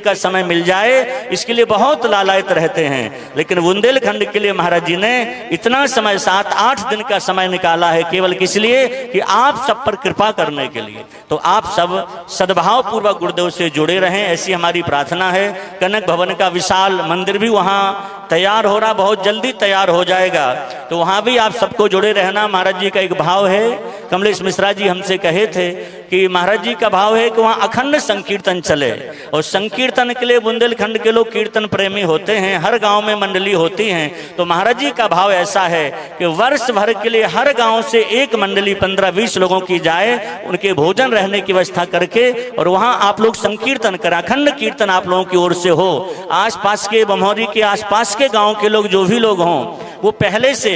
का समय मिल जाए इसके लिए बहुत लालायित रहते हैं। लेकिन बुंदेलखंड के लिए महाराज जी ने इतना समय 7-8 दिन का समय निकाला है केवल किस लिए कि आप सब पर कृपा करने के लिए। तो आप सब सद्भाव पूर्वक गुरुदेव से जुड़े रहें, ऐसी हमारी प्रार्थना है। कनक भवन का विशाल मंदिर भी वहाँ तैयार हो रहा, बहुत जल्दी तैयार हो जाएगा, तो वहाँ भी आप सबको जुड़े रहना। महाराज जी का एक भाव है, कमलेश मिश्रा जी हमसे कहे थे कि महाराज जी का भाव है कि वहाँ अखंड संकीर्तन चले, और संकीर्तन के लिए बुंदेलखंड के लोग कीर्तन प्रेमी होते हैं, हर गांव में मंडली होती हैं। तो महाराज जी का भाव ऐसा है कि वर्ष भर के लिए हर गांव से एक मंडली 15-20 लोगों की जाए, उनके भोजन रहने की व्यवस्था करके, और वहाँ आप लोग संकीर्तन करें, अखंड कीर्तन आप लोगों की ओर से हो। आसपास के बमौरी के आसपास के गाँव के लोग जो भी लोग हों वो पहले से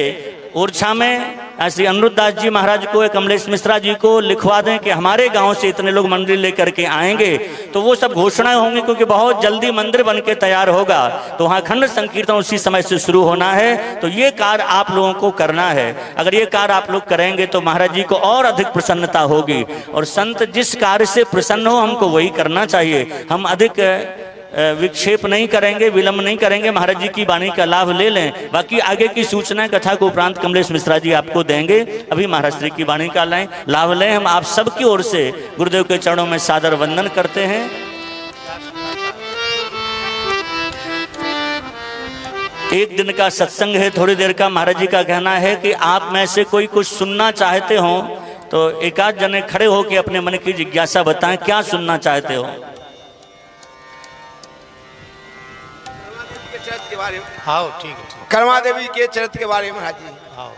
ओरछा में श्री अनिरुद्ध दास जी महाराज को, कमलेश मिश्रा जी को लिखवा दें कि हमारे गांव से इतने लोग मंडली लेकर के आएंगे, तो वो सब घोषणाएं होंगी, क्योंकि बहुत जल्दी मंदिर बन के तैयार होगा। तो वहाँ अखंड संकीर्तन उसी समय से शुरू होना है। तो ये कार्य आप लोगों को करना है। अगर ये कार्य आप लोग करेंगे तो महाराज जी को और अधिक प्रसन्नता होगी, और संत जिस कार्य से प्रसन्न हो हमको वही करना चाहिए। हम अधिक विक्षेप नहीं करेंगे, विलंब नहीं करेंगे, महाराज जी की वाणी का लाभ ले लें। बाकी आगे की सूचना कथा को उपरांत कमलेश मिश्रा जी आपको देंगे। अभी महाराज श्री की वाणी का लाभ लें। हम आप सबकी ओर से गुरुदेव के चरणों में सादर वंदन करते हैं। एक दिन का सत्संग है, थोड़ी देर का। महाराज जी का कहना है कि आप में से कोई कुछ सुनना चाहते हो तो एक आध जने खड़े होकर अपने मन की जिज्ञासा बताएं, क्या सुनना चाहते हो। के बारे में हाँ ठीक है। कर्मा देवी के चरित्र के बारे में महाराज जी। हाँ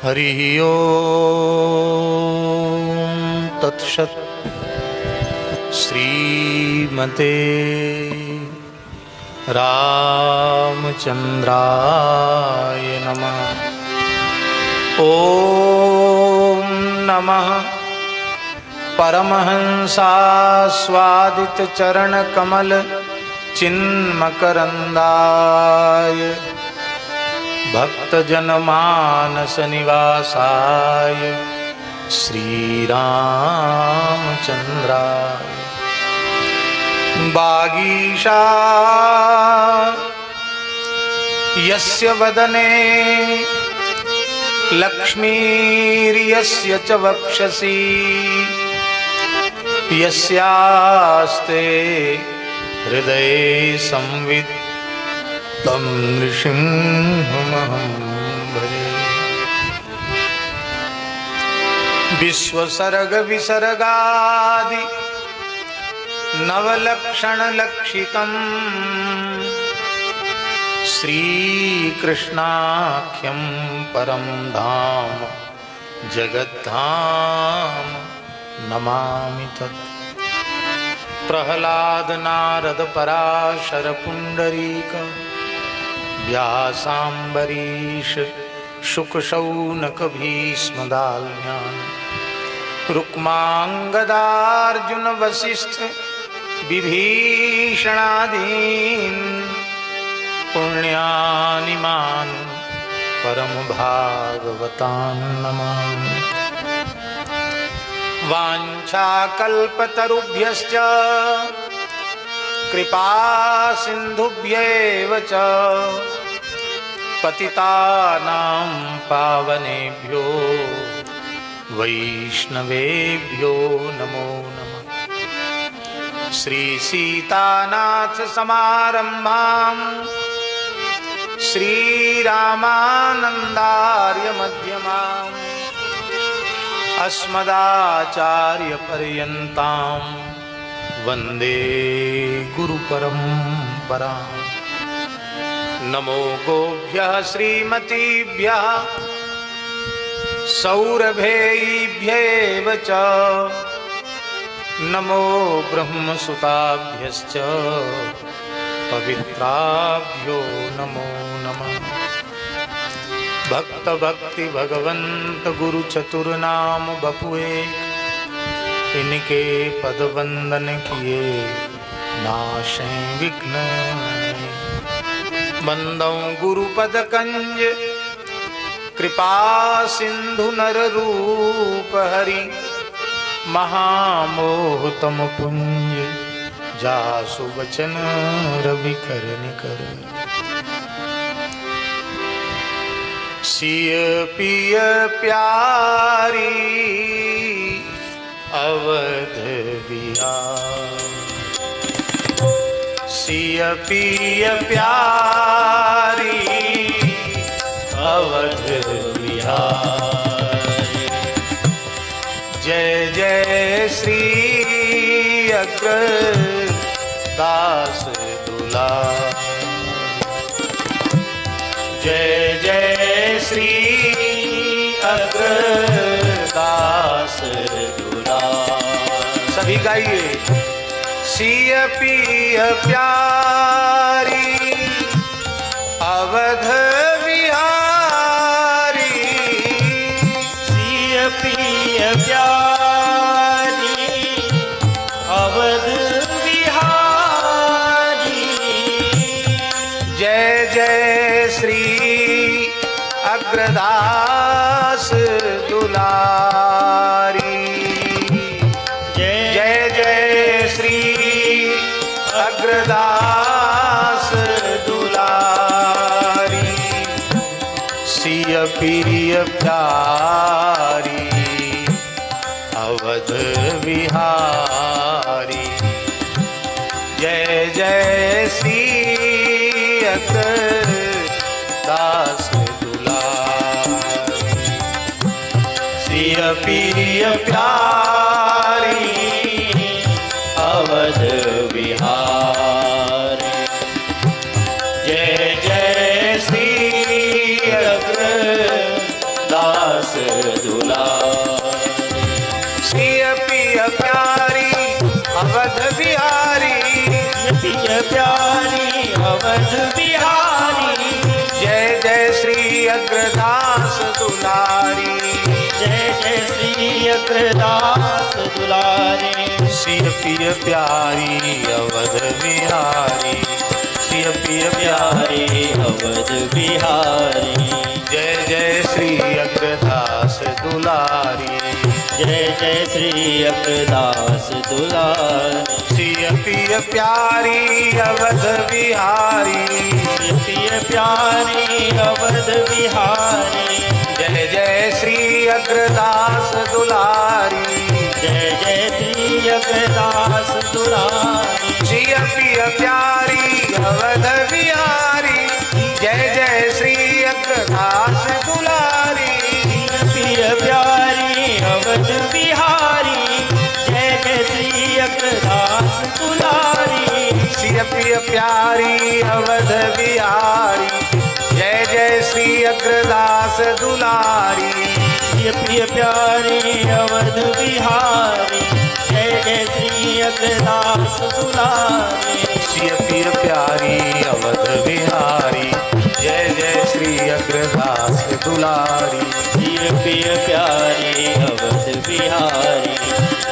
हरि ओम तत्सत्। श्रीमते रामचंद्राय नमः। ओम नमः परमहंसास्वादित चरण कमल चिन्मकरंदाय भक्तजनमानस निवासाय श्रीरामचंद्राय। बागीशा यस्य वदने लक्ष्मीर्यस्य च वक्षसि यस्यास्ते हृदये संवित् तं नृसिंहमहं भजे। विश्वसर्ग विसर्गादि नवलक्षणलक्षितम् श्रीकृष्णाख्यं परं धाम जगद्धाम नमामि तत्। प्रह्लाद नारद पराशर पुंडरीक व्यासाम्बरीश शुक शौनक भीष्म दाल्म्यान् रुक्मांगदार्जुन वसिष्ठ विभीषणादीन् पुण्यानिमान् परम भागवतान् नमामि। वाञ्छाकल्पतरुभ्यश्च कृपा सिन्धुभ्यैव च पतितानां पावनेभ्यो वैष्णवेभ्यो नमो नमः। श्री सीतानाथ समारंभां श्रीरामानन्दार्य मध्यमाम् अस्मदाचार्यपर्यन्तां वन्दे गुरुपरम्पराम्। नमो गोभ्यः श्रीमतीभ्यः सौरभेभ्यैव च नमो ब्रह्मसुताभ्यश्च पवित्राभ्यो नमो नमः। भक्त भक्ति भगवंत गुरु चतुर्नाम बपुए इनके पद वंदन किए नाशें विघ्न। बंदों गुरुपद कंज कृपा सिंधु नर रूप हरि महामोहतम पुंज जासु वचन रवि कर निकर। सिय पिय प्यारी अवध बिहार। सिय पिय प्यारी अवध बिहार। जय जय श्री अग्रदास दुलार। जय जय श्री अग्रदास दुलार। सभी गाइए। सिय पिय प्यारी अवध बिहारी। सिय पिय प्यारी अवध बिहारी। जय जय श्री अग्रदास दुलारी। जय जय श्री अग्रदास दुलारी। सिय पिय प्यारी अवध बिहारी। जय जय श्री अग्रदास दुलारी। सिय पिय प्यारी अवध बिहारी। जय जय श्री अग्रदास दुलारी। सिय पिय प्यारी अवध बिहारी। पिय प्यारी अवध बिहारी। जय जय श्री अग्रदास दुलारी। जय जय श्री अग्रदास दुलारी। सिय पिय प्यारी अवध बिहारी। सिय पिय प्यारी अवध बिहारी। जय जय श्री अग्रदास दुलारी। जय जय श्री अग्रदास दुलारी। सिय पिय प्यारी अवध बिहारी। पिय प्यारी अवध बिहारी। जय जय श्री अग्रदास दुलारी। जय जय श्री अग्रदास दुलारी। सिय पिय प्यारी अवध बिहारी। जय जय श्री अग्रदास दुलारी। पिय प्यारी अवध बिहारी। जय जय श्री अग्रदास दुलारी। सिय पिय प्यारी अवध बिहारी। जय जय श्री अग्रदास दुलारी। सिय पिय प्यारी अवध बिहारी। जय जय श्री अग्रदास दुलारी। सिय पिय प्यारी अवध बिहारी। जय जय श्री अग्रदास दुलारी। सिय पिय प्यारी अवध बिहारी।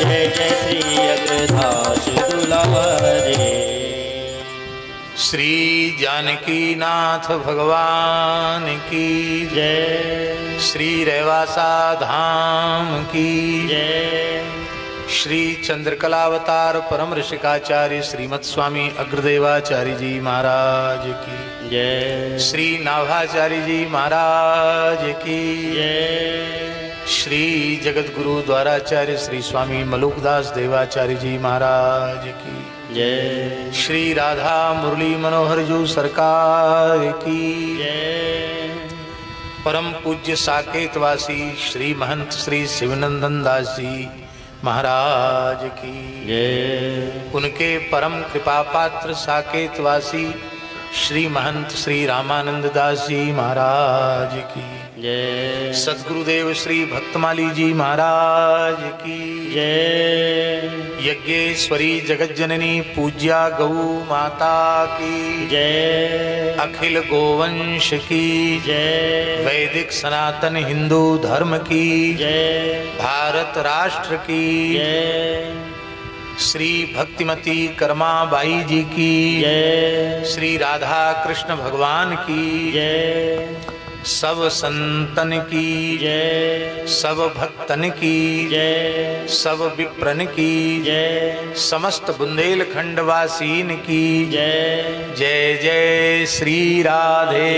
जय जय श्री अग्रदास दुलारी। श्री जानकी नाथ भगवान की जय। श्री रेवासा धाम की जय। श्री चंद्रकलावतार परम ऋषिकाचार्य श्रीमत् स्वामी अग्रदेवाचार्य जी महाराज की जय। श्री नाभाचार्य जी महाराज की जय। श्री जगत गुरु द्वाराचार्य श्री स्वामी मलुकदास देवाचार्य जी महाराज की जय। श्री राधा मुरली मनोहर जी सरकार की जय। परम पूज्य साकेतवासी श्री महंत श्री शिवनंदन दास जी महाराज की जय। उनके परम कृपा पात्र साकेतवासी श्री महंत श्री रामानंद दास जी महाराज की जय। सद्गुरुदेव श्री भक्तमाली जी महाराज की जय। यज्ञेश्वरी जगत जननी पूज्या गौ माता की जय। अखिल गोवंश की जय। वैदिक सनातन हिंदू धर्म की जय। भारत राष्ट्र की जय। श्री भक्तिमती कर्माबाई जी की जय। श्री राधा कृष्ण भगवान की जय। सब संतन की जय। सब भक्तन की जय। सब विप्रन की जय। समस्त बुंदेलखंड वासीन की जय। जय जय श्री राधे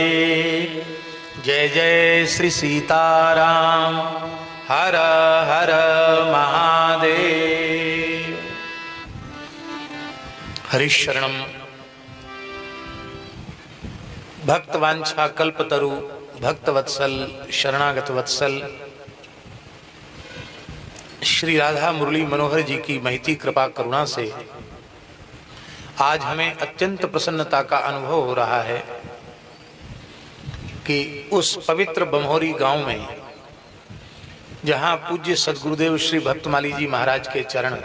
जय जय श्री सीताराम हर हर महादेव। हरिशरणम भक्तवांछा कल्पतरु भक्तवत्सल शरणागत वत्सल श्री राधा मुरली मनोहर जी की महती कृपा करुणा से आज हमें अत्यंत प्रसन्नता का अनुभव हो रहा है कि उस पवित्र बमहोरी गांव में जहां पूज्य सद्गुरुदेव श्री भक्तमाली जी महाराज के चरण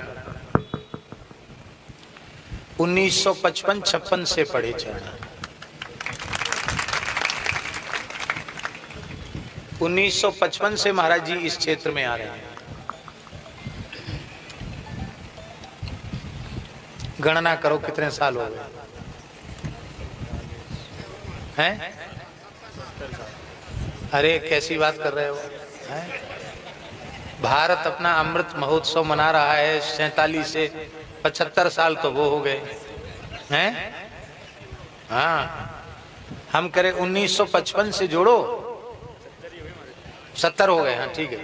1955-56 से पढ़े चरण 1955 से महाराज जी इस क्षेत्र में आ रहे हैं। गणना करो कितने साल हो गए हैं? अरे कैसी बात कर रहे हो हैं? भारत अपना अमृत महोत्सव मना रहा है 47 से 75 साल तो वो हो गए हैं। हाँ हम करें 1955 से जोड़ो 70 हो गए। हाँ ठीक है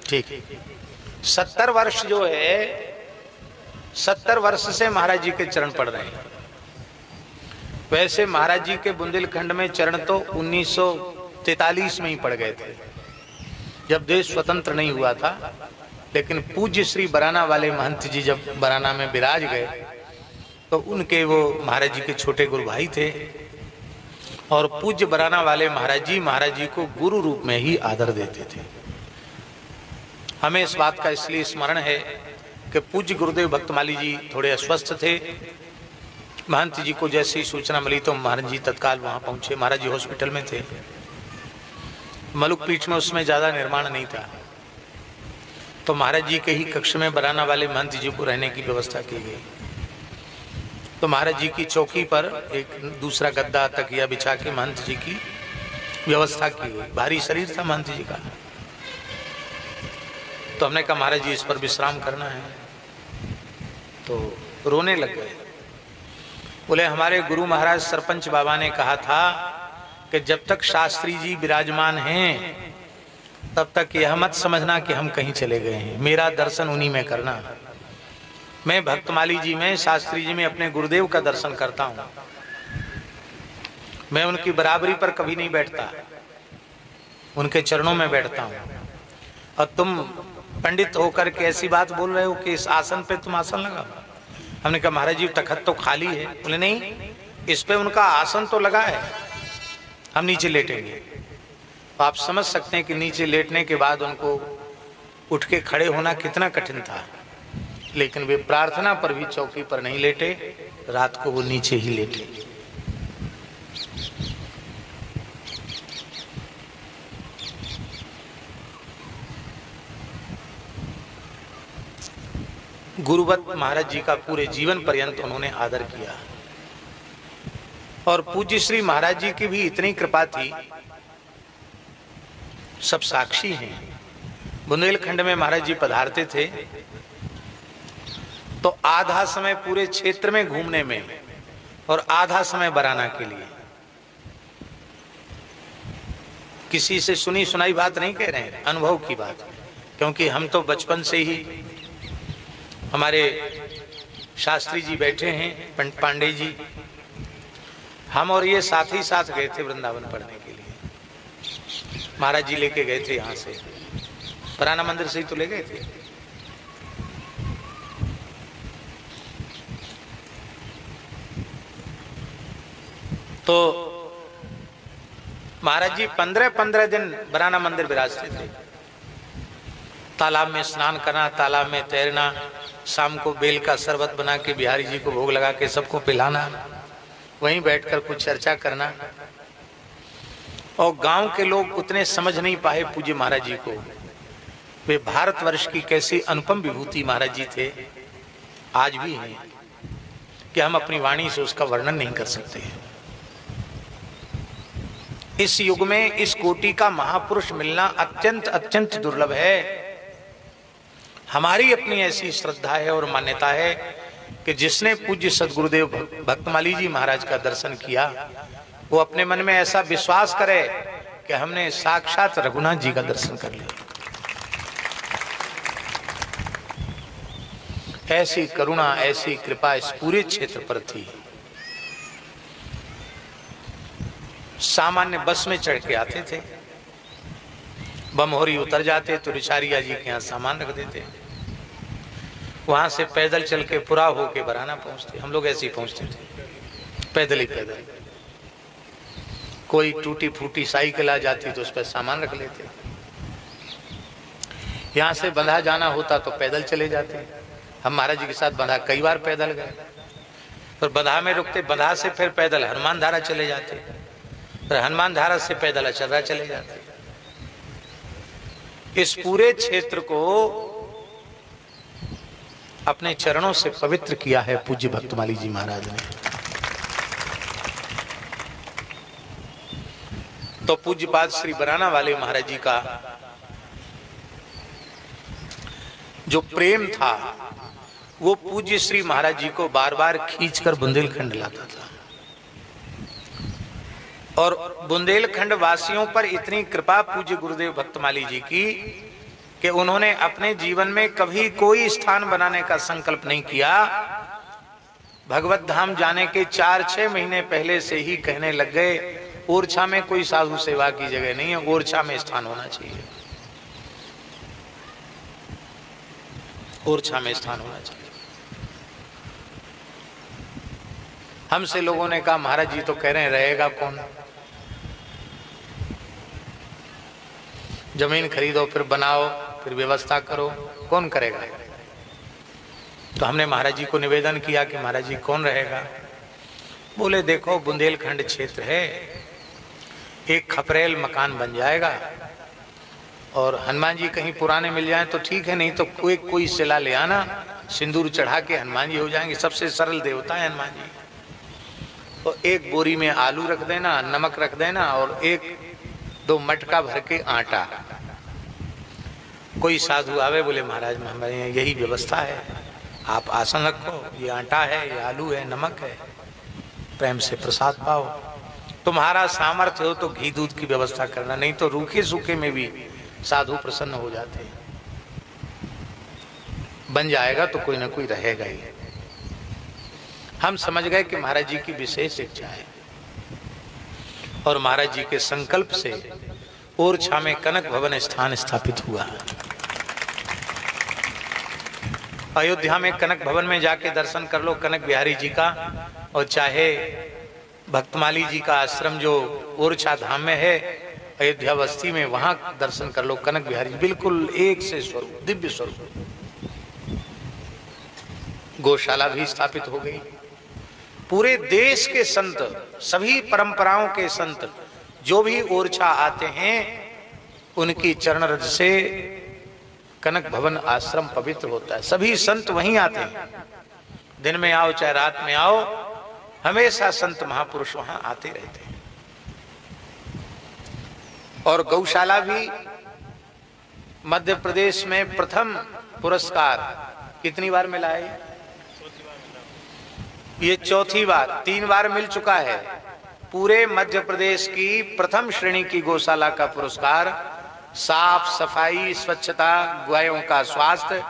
ठीक है। 70 वर्ष जो है 70 वर्ष से महाराज जी के चरण पड़ रहे हैं। वैसे महाराज जी के बुंदेलखंड में चरण तो 1943 में ही पड़ गए थे जब देश स्वतंत्र नहीं हुआ था। लेकिन पूज्य श्री बराना वाले महंत जी जब बराना में विराज गए तो उनके वो महाराज जी के छोटे गुरु भाई थे और पूज्य बराना वाले महाराज जी को गुरु रूप में ही आदर देते थे। हमें इस बात का इसलिए स्मरण है कि पूज्य गुरुदेव भक्तमाली जी थोड़े अस्वस्थ थे। महंत जी को जैसे ही सूचना मिली तो महाराज जी तत्काल वहां पहुंचे। महाराज जी हॉस्पिटल में थे। मलुक पीठ में उसमें ज्यादा निर्माण नहीं था तो महाराज जी के ही कक्ष में बराना वाले महंत जी को रहने की व्यवस्था की गई। तो महाराज जी की चौकी पर एक दूसरा गद्दा तकिया बिछा के महंत जी की व्यवस्था की गई। भारी शरीर था महंत जी का। तो हमने कहा महाराज जी इस पर विश्राम करना है। तो रोने लग गए। बोले हमारे गुरु महाराज सरपंच बाबा ने कहा था कि जब तक शास्त्री जी विराजमान हैं तब तक यह मत समझना कि हम कहीं चले गए हैं। मेरा दर्शन उन्हीं में करना। मैं भक्तमाली जी में शास्त्री जी में अपने गुरुदेव का दर्शन करता हूं। मैं उनकी बराबरी पर कभी नहीं बैठता, उनके चरणों में बैठता हूं। और तुम पंडित होकर के ऐसी बात बोल रहे हो कि इस आसन पे तुम आसन लगाओ। हमने कहा महाराज जी तखत तो खाली है। बोले नहीं, इस पे उनका आसन तो लगा है, हम नीचे लेटेंगे। तो आप समझ सकते हैं कि नीचे लेटने के बाद उनको उठ के खड़े होना कितना कठिन था। लेकिन वे प्रार्थना पर भी चौकी पर नहीं लेटे, रात को वो नीचे ही लेटे। गुरुवत महाराज जी का पूरे जीवन पर्यंत उन्होंने आदर किया। और पूज्य श्री महाराज जी की भी इतनी कृपा थी, सब साक्षी हैं। बुंदेलखंड में महाराज जी पधारते थे तो आधा समय पूरे क्षेत्र में घूमने में और आधा समय बराना के लिए। किसी से सुनी सुनाई बात नहीं कह रहे हैं, अनुभव की बात। क्योंकि हम तो बचपन से ही, हमारे शास्त्री जी बैठे हैं, पांडे जी, हम और ये साथ ही साथ गए थे वृंदावन पढ़ने के लिए। महाराज जी लेके गए थे, यहाँ से बराना मंदिर से ही तो ले गए थे। तो महाराज जी 15-15 दिन बराना मंदिर विराजते थे। तालाब में स्नान करना, तालाब में तैरना, शाम को बेल का शरबत बना के बिहारी जी को भोग लगा के सबको पिलाना, वहीं बैठकर कुछ चर्चा करना। और गांव के लोग उतने समझ नहीं पाए पूज्य महाराज जी को, वे भारतवर्ष की कैसी अनुपम विभूति महाराज जी थे, आज भी हैं, कि हम अपनी वाणी से उसका वर्णन नहीं कर सकते। इस युग में इस कोटि का महापुरुष मिलना अत्यंत अत्यंत दुर्लभ है। हमारी अपनी ऐसी श्रद्धा है और मान्यता है कि जिसने पूज्य सद्गुरुदेव भक्तमाली जी महाराज का दर्शन किया, वो अपने मन में ऐसा विश्वास करे कि हमने साक्षात रघुनाथ जी का दर्शन कर लिया। ऐसी करुणा, ऐसी कृपा इस पूरे क्षेत्र पर थी। सामान्य बस में चढ़ के आते थे, बमहोरी उतर जाते तो रिचारिया जी के यहाँ सामान रख देते, वहां से पैदल चल के पुरा होके बराना पहुंचते। हम लोग ऐसे ही पहुंचते थे, पैदल ही पैदल। कोई टूटी फूटी साइकिल आ जाती तो उस पर सामान रख लेते। यहाँ से बंधा जाना होता तो पैदल चले जाते। हम महाराज जी के साथ बंधा कई बार पैदल गए, फिर बंधा में रुकते, बंधा से फिर पैदल हनुमान धारा चले जाते, फिर हनुमान धारा से पैदल अचर्रा चले जाते। इस पूरे क्षेत्र को अपने चरणों से पवित्र किया है पूज्य भक्तमाली जी महाराज ने। तो पूज्यपाद श्री बराना वाले महाराज जी का जो प्रेम था, वो पूज्य श्री महाराज जी को बार बार खींचकर बुंदेलखंड लाता था। और बुंदेलखंड वासियों पर इतनी कृपा पूज्य गुरुदेव भक्तमाली जी की कि उन्होंने अपने जीवन में कभी कोई स्थान बनाने का संकल्प नहीं किया। भगवत धाम जाने के 4-6 महीने पहले से ही कहने लग गए, ओरछा में कोई साधु सेवा की जगह नहीं है, ओरछा में स्थान होना चाहिए, ओरछा में स्थान होना चाहिए। हमसे लोगों ने कहा, महाराज जी तो कह रहे हैं रहेगा कौन, जमीन खरीदो फिर बनाओ फिर व्यवस्था करो, कौन करेगा। तो हमने महाराज जी को निवेदन किया कि महाराज जी कौन रहेगा। बोले देखो बुंदेलखंड क्षेत्र है, एक खपरेल मकान बन जाएगा और हनुमान जी कहीं पुराने मिल जाएं तो ठीक है, नहीं तो कोई शिला ले आना, सिंदूर चढ़ा के हनुमान जी हो जाएंगे। सबसे सरल देवता है हनुमान जी। तो एक बोरी में आलू रख देना, नमक रख देना और 1-2 मटका भर के आटा। कोई साधु आवे, बोले महाराज हमारे यहाँ यही व्यवस्था है, आप आसन रखो, ये आटा है, ये आलू है, नमक है, प्रेम से प्रसाद पाओ। तुम्हारा सामर्थ्य हो तो घी दूध की व्यवस्था करना, नहीं तो रूखे सूखे में भी साधु प्रसन्न हो जाते हैं। बन जाएगा तो कोई ना कोई रहेगा ही। हम समझ गए कि महाराज जी की विशेष इच्छा है और महाराज जी के संकल्प से ओरछा में कनक भवन स्थान स्थापित हुआ। अयोध्या में कनक भवन में जाके दर्शन कर लो कनक बिहारी जी का, और चाहे भक्तमाली जी का आश्रम जो ओरछा धाम में है अयोध्या बस्ती में, वहां दर्शन कर लो कनक बिहारी, बिल्कुल एक से स्वरूप, दिव्य स्वरूप। गौशाला भी स्थापित हो गई। पूरे देश के संत, सभी परंपराओं के संत जो भी ओरछा आते हैं, उनकी चरण रज से कनक भवन आश्रम पवित्र होता है। सभी संत वहीं आते हैं, दिन में आओ चाहे रात में आओ, हमेशा संत महापुरुष वहां आते रहते हैं। और गौशाला भी मध्य प्रदेश में प्रथम पुरस्कार कितनी बार मिला है? ये चौथी बार, 3 बार मिल चुका है। पूरे मध्य प्रदेश की प्रथम श्रेणी की गौशाला का पुरस्कार साफ सफाई, स्वच्छता, गायों का स्वास्थ्य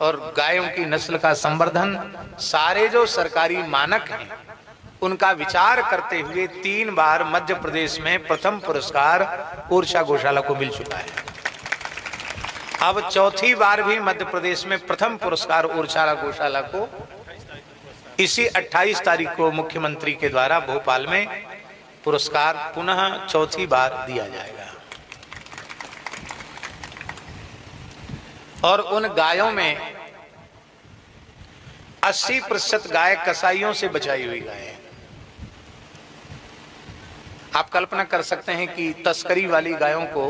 और गायों की नस्ल का संवर्धन, सारे जो सरकारी मानक हैं उनका विचार करते हुए 3 बार मध्य प्रदेश में प्रथम पुरस्कार ओरछा गौशाला को मिल चुका है। अब चौथी बार भी मध्य प्रदेश में प्रथम पुरस्कार ओरछा गौशाला को इसी 28 तारीख को मुख्यमंत्री के द्वारा भोपाल में पुरस्कार पुनः चौथी बार दिया जाएगा। और उन गायों में 80% गाय कसाईयों से बचाई हुई गाय है। आप कल्पना कर सकते हैं कि तस्करी वाली गायों को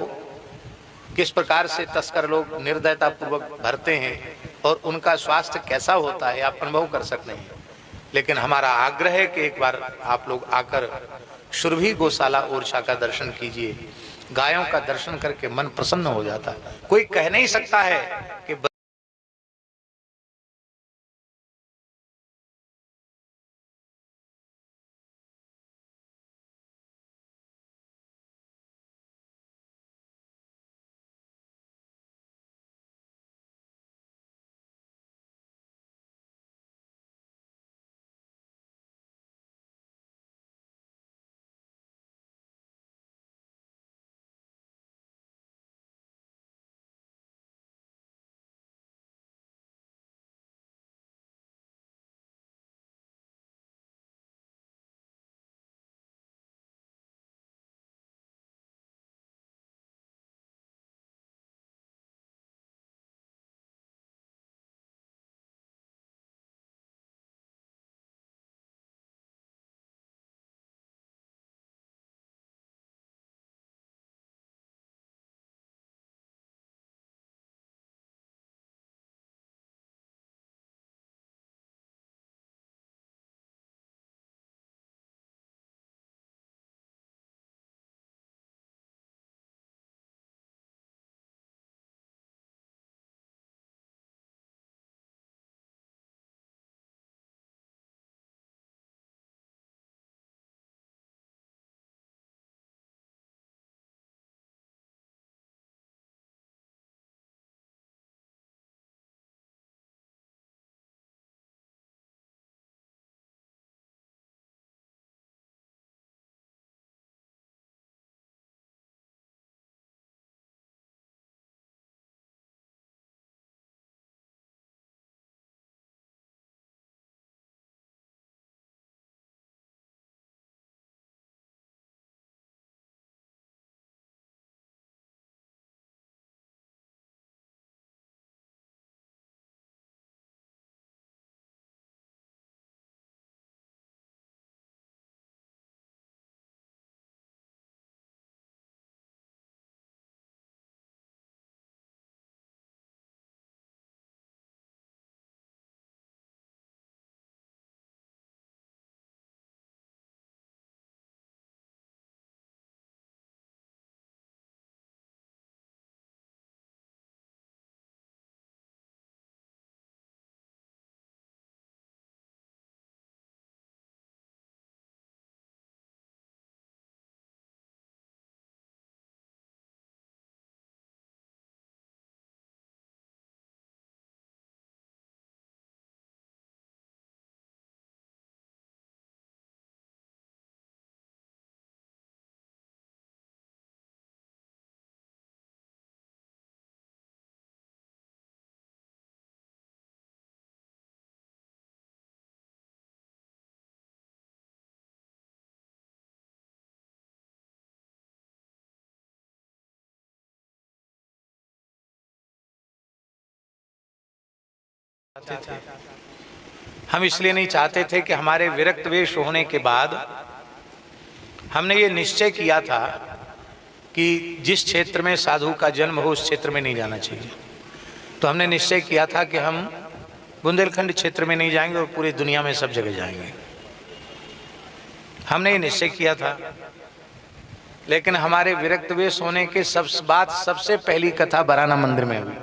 किस प्रकार से तस्कर लोग निर्दयता पूर्वक भरते हैं और उनका स्वास्थ्य कैसा होता है, आप अनुभव कर सकते हैं। लेकिन हमारा आग्रह है कि एक बार आप लोग आकर सुरभि गौशाला ओरछा का दर्शन कीजिए। गायों का दर्शन करके मन प्रसन्न हो जाता है। कोई कह नहीं सकता है कि थे। हम इसलिए नहीं चाहते थे कि हमारे विरक्त वेश होने के बाद हमने ये निश्चय किया था कि जिस क्षेत्र में साधु का जन्म हो उस क्षेत्र में नहीं जाना चाहिए। तो हमने निश्चय किया था कि हम बुंदेलखंड क्षेत्र में नहीं जाएंगे और पूरी दुनिया में सब जगह जाएंगे। हमने ये निश्चय किया था, लेकिन हमारे विरक्त वेश होने के सबसे पहली कथा बराना मंदिर में हुई।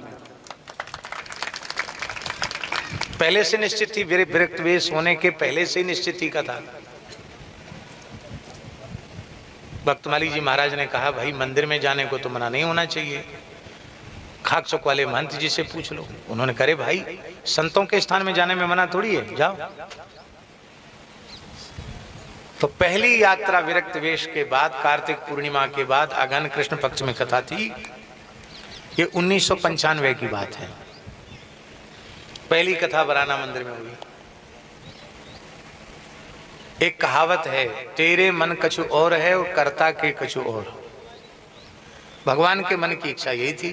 पहले से निश्चित थी, विरक्त वेश होने के पहले से निश्चित थी कथा। भक्तमाली जी महाराज ने कहा, भाई मंदिर में जाने को तो मना नहीं होना चाहिए, खाकचौक वाले महंत जी से पूछ लो। उन्होंने कहे, भाई संतों के स्थान में जाने में मना थोड़ी है, जाओ। तो पहली यात्रा विरक्त वेश के बाद, कार्तिक पूर्णिमा के बाद अगहन कृष्ण पक्ष में कथा थी। ये 1995 की बात है। पहली कथा बराना मंदिर में हुई। एक कहावत है, तेरे मन कछु और है और कर्ता के कछु और। भगवान के मन की इच्छा यही थी।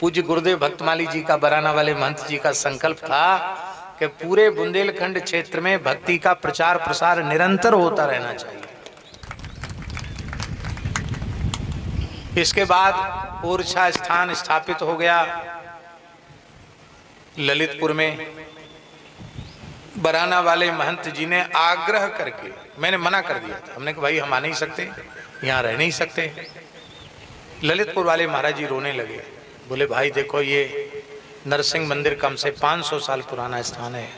पूज्य गुरुदेव भक्तमाली जी का, बराना वाले महंत जी का संकल्प था कि पूरे बुंदेलखंड क्षेत्र में भक्ति का प्रचार प्रसार निरंतर होता रहना चाहिए। इसके बाद ओरछा स्थान स्थापित हो गया ललितपुर में। बराना वाले महंत जी ने आग्रह करके, मैंने मना कर दिया था, हमने कहा भाई हम आ नहीं सकते, यहाँ रह नहीं सकते। ललितपुर वाले महाराज जी रोने लगे, बोले भाई देखो ये नरसिंह मंदिर कम से 500 साल पुराना स्थान है।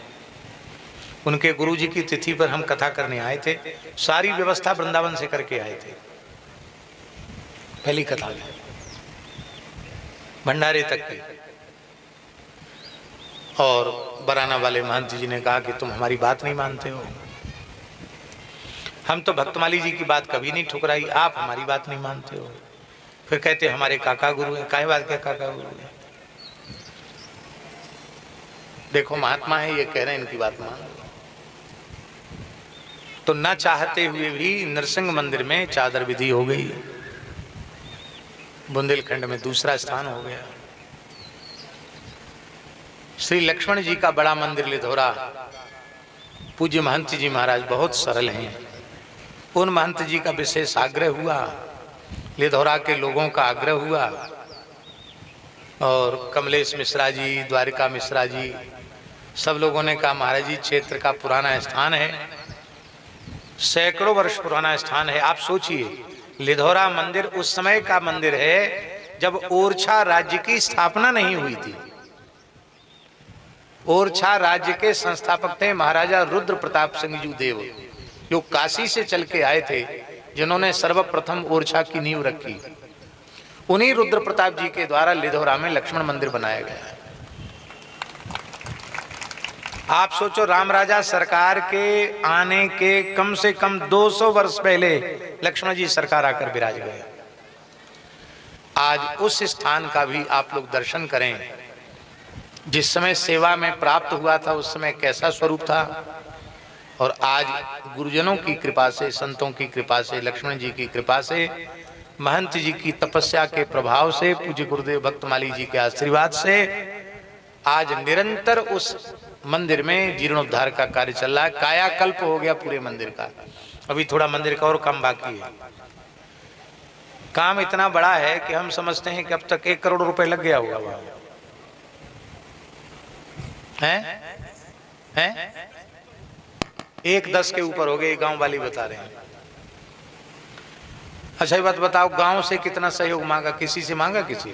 उनके गुरुजी की तिथि पर हम कथा करने आए थे, सारी व्यवस्था वृंदावन से करके आए थे। पहली कथा में भंडारे तक की। और बराना वाले महंत जी ने कहा कि तुम हमारी बात नहीं मानते हो। हम तो भक्तमाली जी की बात कभी नहीं ठुकराई, आप हमारी बात नहीं मानते हो। फिर कहते हमारे काका गुरु हैं। काहे बात क्या काका गुरु है? देखो महात्मा है, ये कह रहे हैं, इनकी बात मान। तो न चाहते हुए भी नरसिंह मंदिर में चादर विधि हो गई। बुंदेलखंड में दूसरा स्थान हो गया। श्री लक्ष्मण जी का बड़ा मंदिर लिधौरा, पूज्य महंत जी महाराज बहुत सरल हैं। उन महंत जी का विशेष आग्रह हुआ, लिधौरा के लोगों का आग्रह हुआ, और कमलेश मिश्रा जी, द्वारिका मिश्रा जी, सब लोगों ने कहा महाराज जी क्षेत्र का पुराना स्थान है, सैकड़ों वर्ष पुराना स्थान है। आप सोचिए, लिधौरा मंदिर उस समय का मंदिर है जब ओरछा राज्य की स्थापना नहीं हुई थी। ओरछा राज्य के संस्थापक थे महाराजा रुद्र प्रताप सिंह जी देव, जो काशी से चल के आए थे, जिन्होंने सर्वप्रथम ओरछा की नींव रखी। उन्हीं रुद्र प्रताप जी के द्वारा लिधौरा में लक्ष्मण मंदिर बनाया गया। आप सोचो, राम राजा सरकार के आने के कम से कम 200 वर्ष पहले लक्ष्मण जी सरकार आकर विराज गए। आज उस स्थान का भी आप लोग दर्शन करें। जिस समय सेवा में प्राप्त हुआ था उस समय कैसा स्वरूप था, और आज गुरुजनों की कृपा से, संतों की कृपा से, लक्ष्मण जी की कृपा से, महंत जी की तपस्या के प्रभाव से, पूज्य गुरुदेव भक्तमाली जी के आशीर्वाद से आज निरंतर उस मंदिर में जीर्णोद्धार का कार्य चल रहा है। कायाकल्प हो गया पूरे मंदिर का। अभी थोड़ा मंदिर का और काम बाकी है। काम इतना बड़ा है कि हम समझते हैं कि अब तक 1 करोड़ रुपए लग गया होगा वहां। हैं 1-10 के ऊपर हो गए, गांव वाली बता रहे हैं। अच्छा ये बात बताओ, गांव से कितना सहयोग मांगा? किसी से मांगा? किसी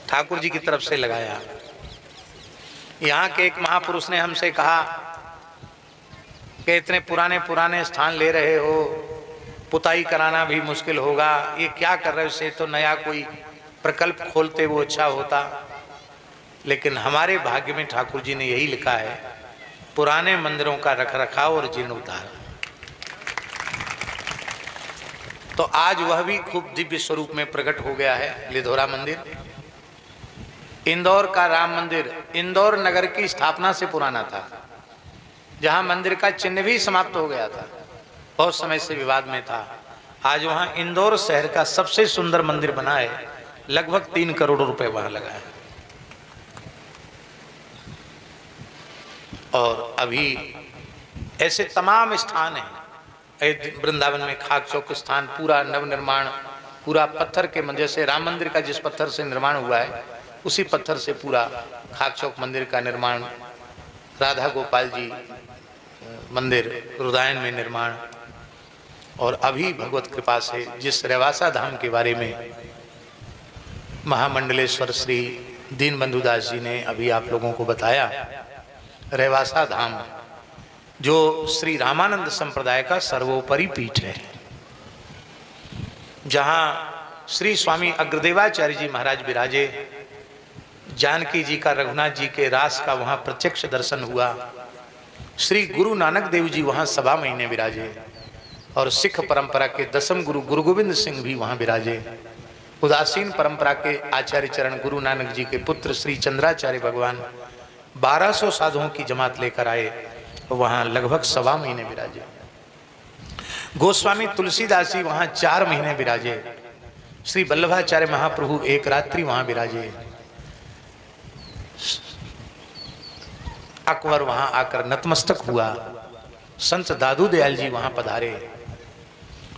ठाकुर जी की तरफ से लगाया। यहाँ के एक महापुरुष ने हमसे कहा कि इतने पुराने पुराने स्थान ले रहे हो, पुताई कराना भी मुश्किल होगा, ये क्या कर रहे हो? इससे तो नया कोई प्रकल्प खोलते वो अच्छा होता। लेकिन हमारे भाग्य में ठाकुर जी ने यही लिखा है, पुराने मंदिरों का रखरखाव और जीर्णोद्धार। तो आज वह भी खूब दिव्य स्वरूप में प्रकट हो गया है, लिधौरा मंदिर। इंदौर का राम मंदिर इंदौर नगर की स्थापना से पुराना था, जहां मंदिर का चिन्ह भी समाप्त हो गया था, बहुत समय से विवाद में था। आज वहां इंदौर शहर का सबसे सुंदर मंदिर बना है, लगभग 3 करोड़ रुपए वहां लगा है। और अभी ऐसे तमाम स्थान हैं। वृंदावन में खाकचौक स्थान पूरा नवनिर्माण, पूरा पत्थर के, जैसे राम मंदिर का जिस पत्थर से निर्माण हुआ है उसी पत्थर से पूरा खाक चौक मंदिर का निर्माण, राधा गोपाल जी मंदिर रुदायन में निर्माण, और अभी भगवत कृपा से जिस रेवासा धाम के बारे में महामंडलेश्वर श्री दीनबंधु दास जी ने अभी आप लोगों को बताया, रेवासा धाम जो श्री रामानंद संप्रदाय का सर्वोपरि पीठ है, जहाँ श्री स्वामी अग्रदेवाचार्य जी महाराज विराजे, जानकी जी का रघुनाथ जी के रास का वहाँ प्रत्यक्ष दर्शन हुआ, श्री गुरु नानक देव जी वहाँ सवा महीने विराजे, और सिख परंपरा के दसम गुरु गुरु गोविंद सिंह भी वहाँ विराजे, उदासीन परंपरा के आचार्य चरण गुरु नानक जी के पुत्र श्री चंद्राचार्य भगवान 1200 साधुओं की जमात लेकर आए, वहाँ लगभग सवा महीने विराजे, गोस्वामी तुलसीदास जी वहाँ 4 महीने विराजे, श्री वल्लभाचार्य महाप्रभु एक रात्रि वहाँ विराजे, अकबर वहाँ आकर नतमस्तक हुआ, संत दादू दयाल जी वहाँ पधारे,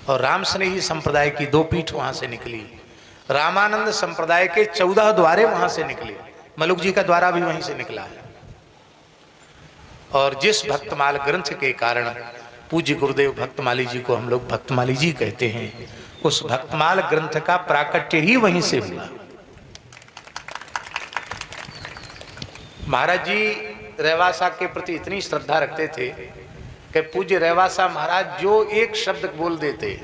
और राम स्नेही संप्रदाय की 2 पीठ वहाँ से निकली, रामानंद संप्रदाय के 14 द्वारे वहाँ से निकले, मलुक जी का द्वारा भी वहीं से निकला है। और जिस भक्तमाल ग्रंथ के कारण पूज्य गुरुदेव भक्तमाली जी को हम लोग भक्तमाली जी कहते हैं, उस भक्तमाल ग्रंथ का प्राकट्य ही वहीं से हुआ। महाराज जी रेवासा के प्रति इतनी श्रद्धा रखते थे कि पूज्य रेवासा महाराज जो एक शब्द बोल देते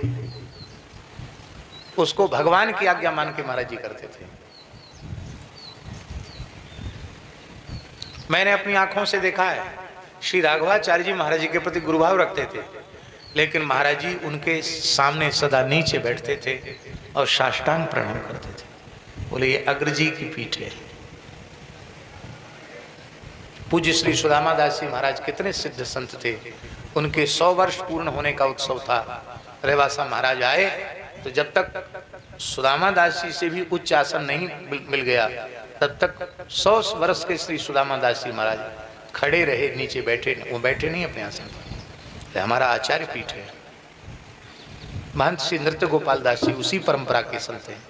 उसको भगवान की आज्ञा मान के महाराज जी करते थे। मैंने अपनी आंखों से देखा है, श्री राघवाचार्य जी महाराज जी के प्रति गुरुभाव रखते थे, लेकिन महाराज जी उनके सामने सदा नीचे बैठते थे और साष्टांग प्रणाम करते थे, बोले ये अग्र जी की पीठ है। पूज्य श्री सुदामा दास जी महाराज कितने सिद्ध संत थे, उनके 100 वर्ष पूर्ण होने का उत्सव था, रेवासा महाराज आए तो जब तक सुदामा दास जी से भी उच्च आसन नहीं मिल गया तब तक 100 वर्ष के श्री सुदामा दास जी महाराज खड़े रहे, नीचे बैठे, वो बैठे नहीं अपने आसन पर, हमारा आचार्य पीठ है। महंत श्री नृत्य गोपाल दास जी उसी परंपरा के संत हैं।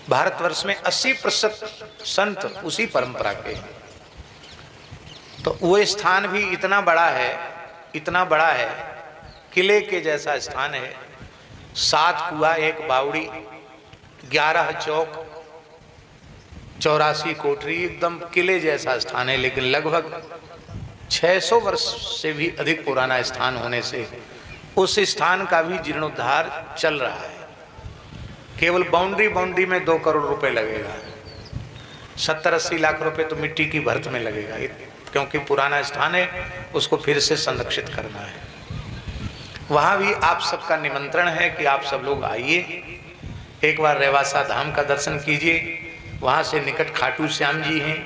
भारतवर्ष में 80% संत उसी परंपरा के हैं। तो वो स्थान भी इतना बड़ा है, इतना बड़ा है, किले के जैसा स्थान है, 7 कुआ, 1 बावड़ी, 11 चौक, 84 कोठरी, एकदम किले जैसा स्थान है। लेकिन लगभग 600 वर्ष से भी अधिक पुराना स्थान होने से उस स्थान का भी जीर्णोद्धार चल रहा है। केवल बाउंड्री में 2 करोड़ रुपए लगेगा, 70-80 लाख रुपए तो मिट्टी की भर्त में लगेगा, क्योंकि पुराना स्थान है, उसको फिर से संरक्षित करना है। वहाँ भी आप सबका निमंत्रण है कि आप सब लोग आइए, एक बार रेवासा धाम का दर्शन कीजिए। वहाँ से निकट खाटू श्याम जी हैं,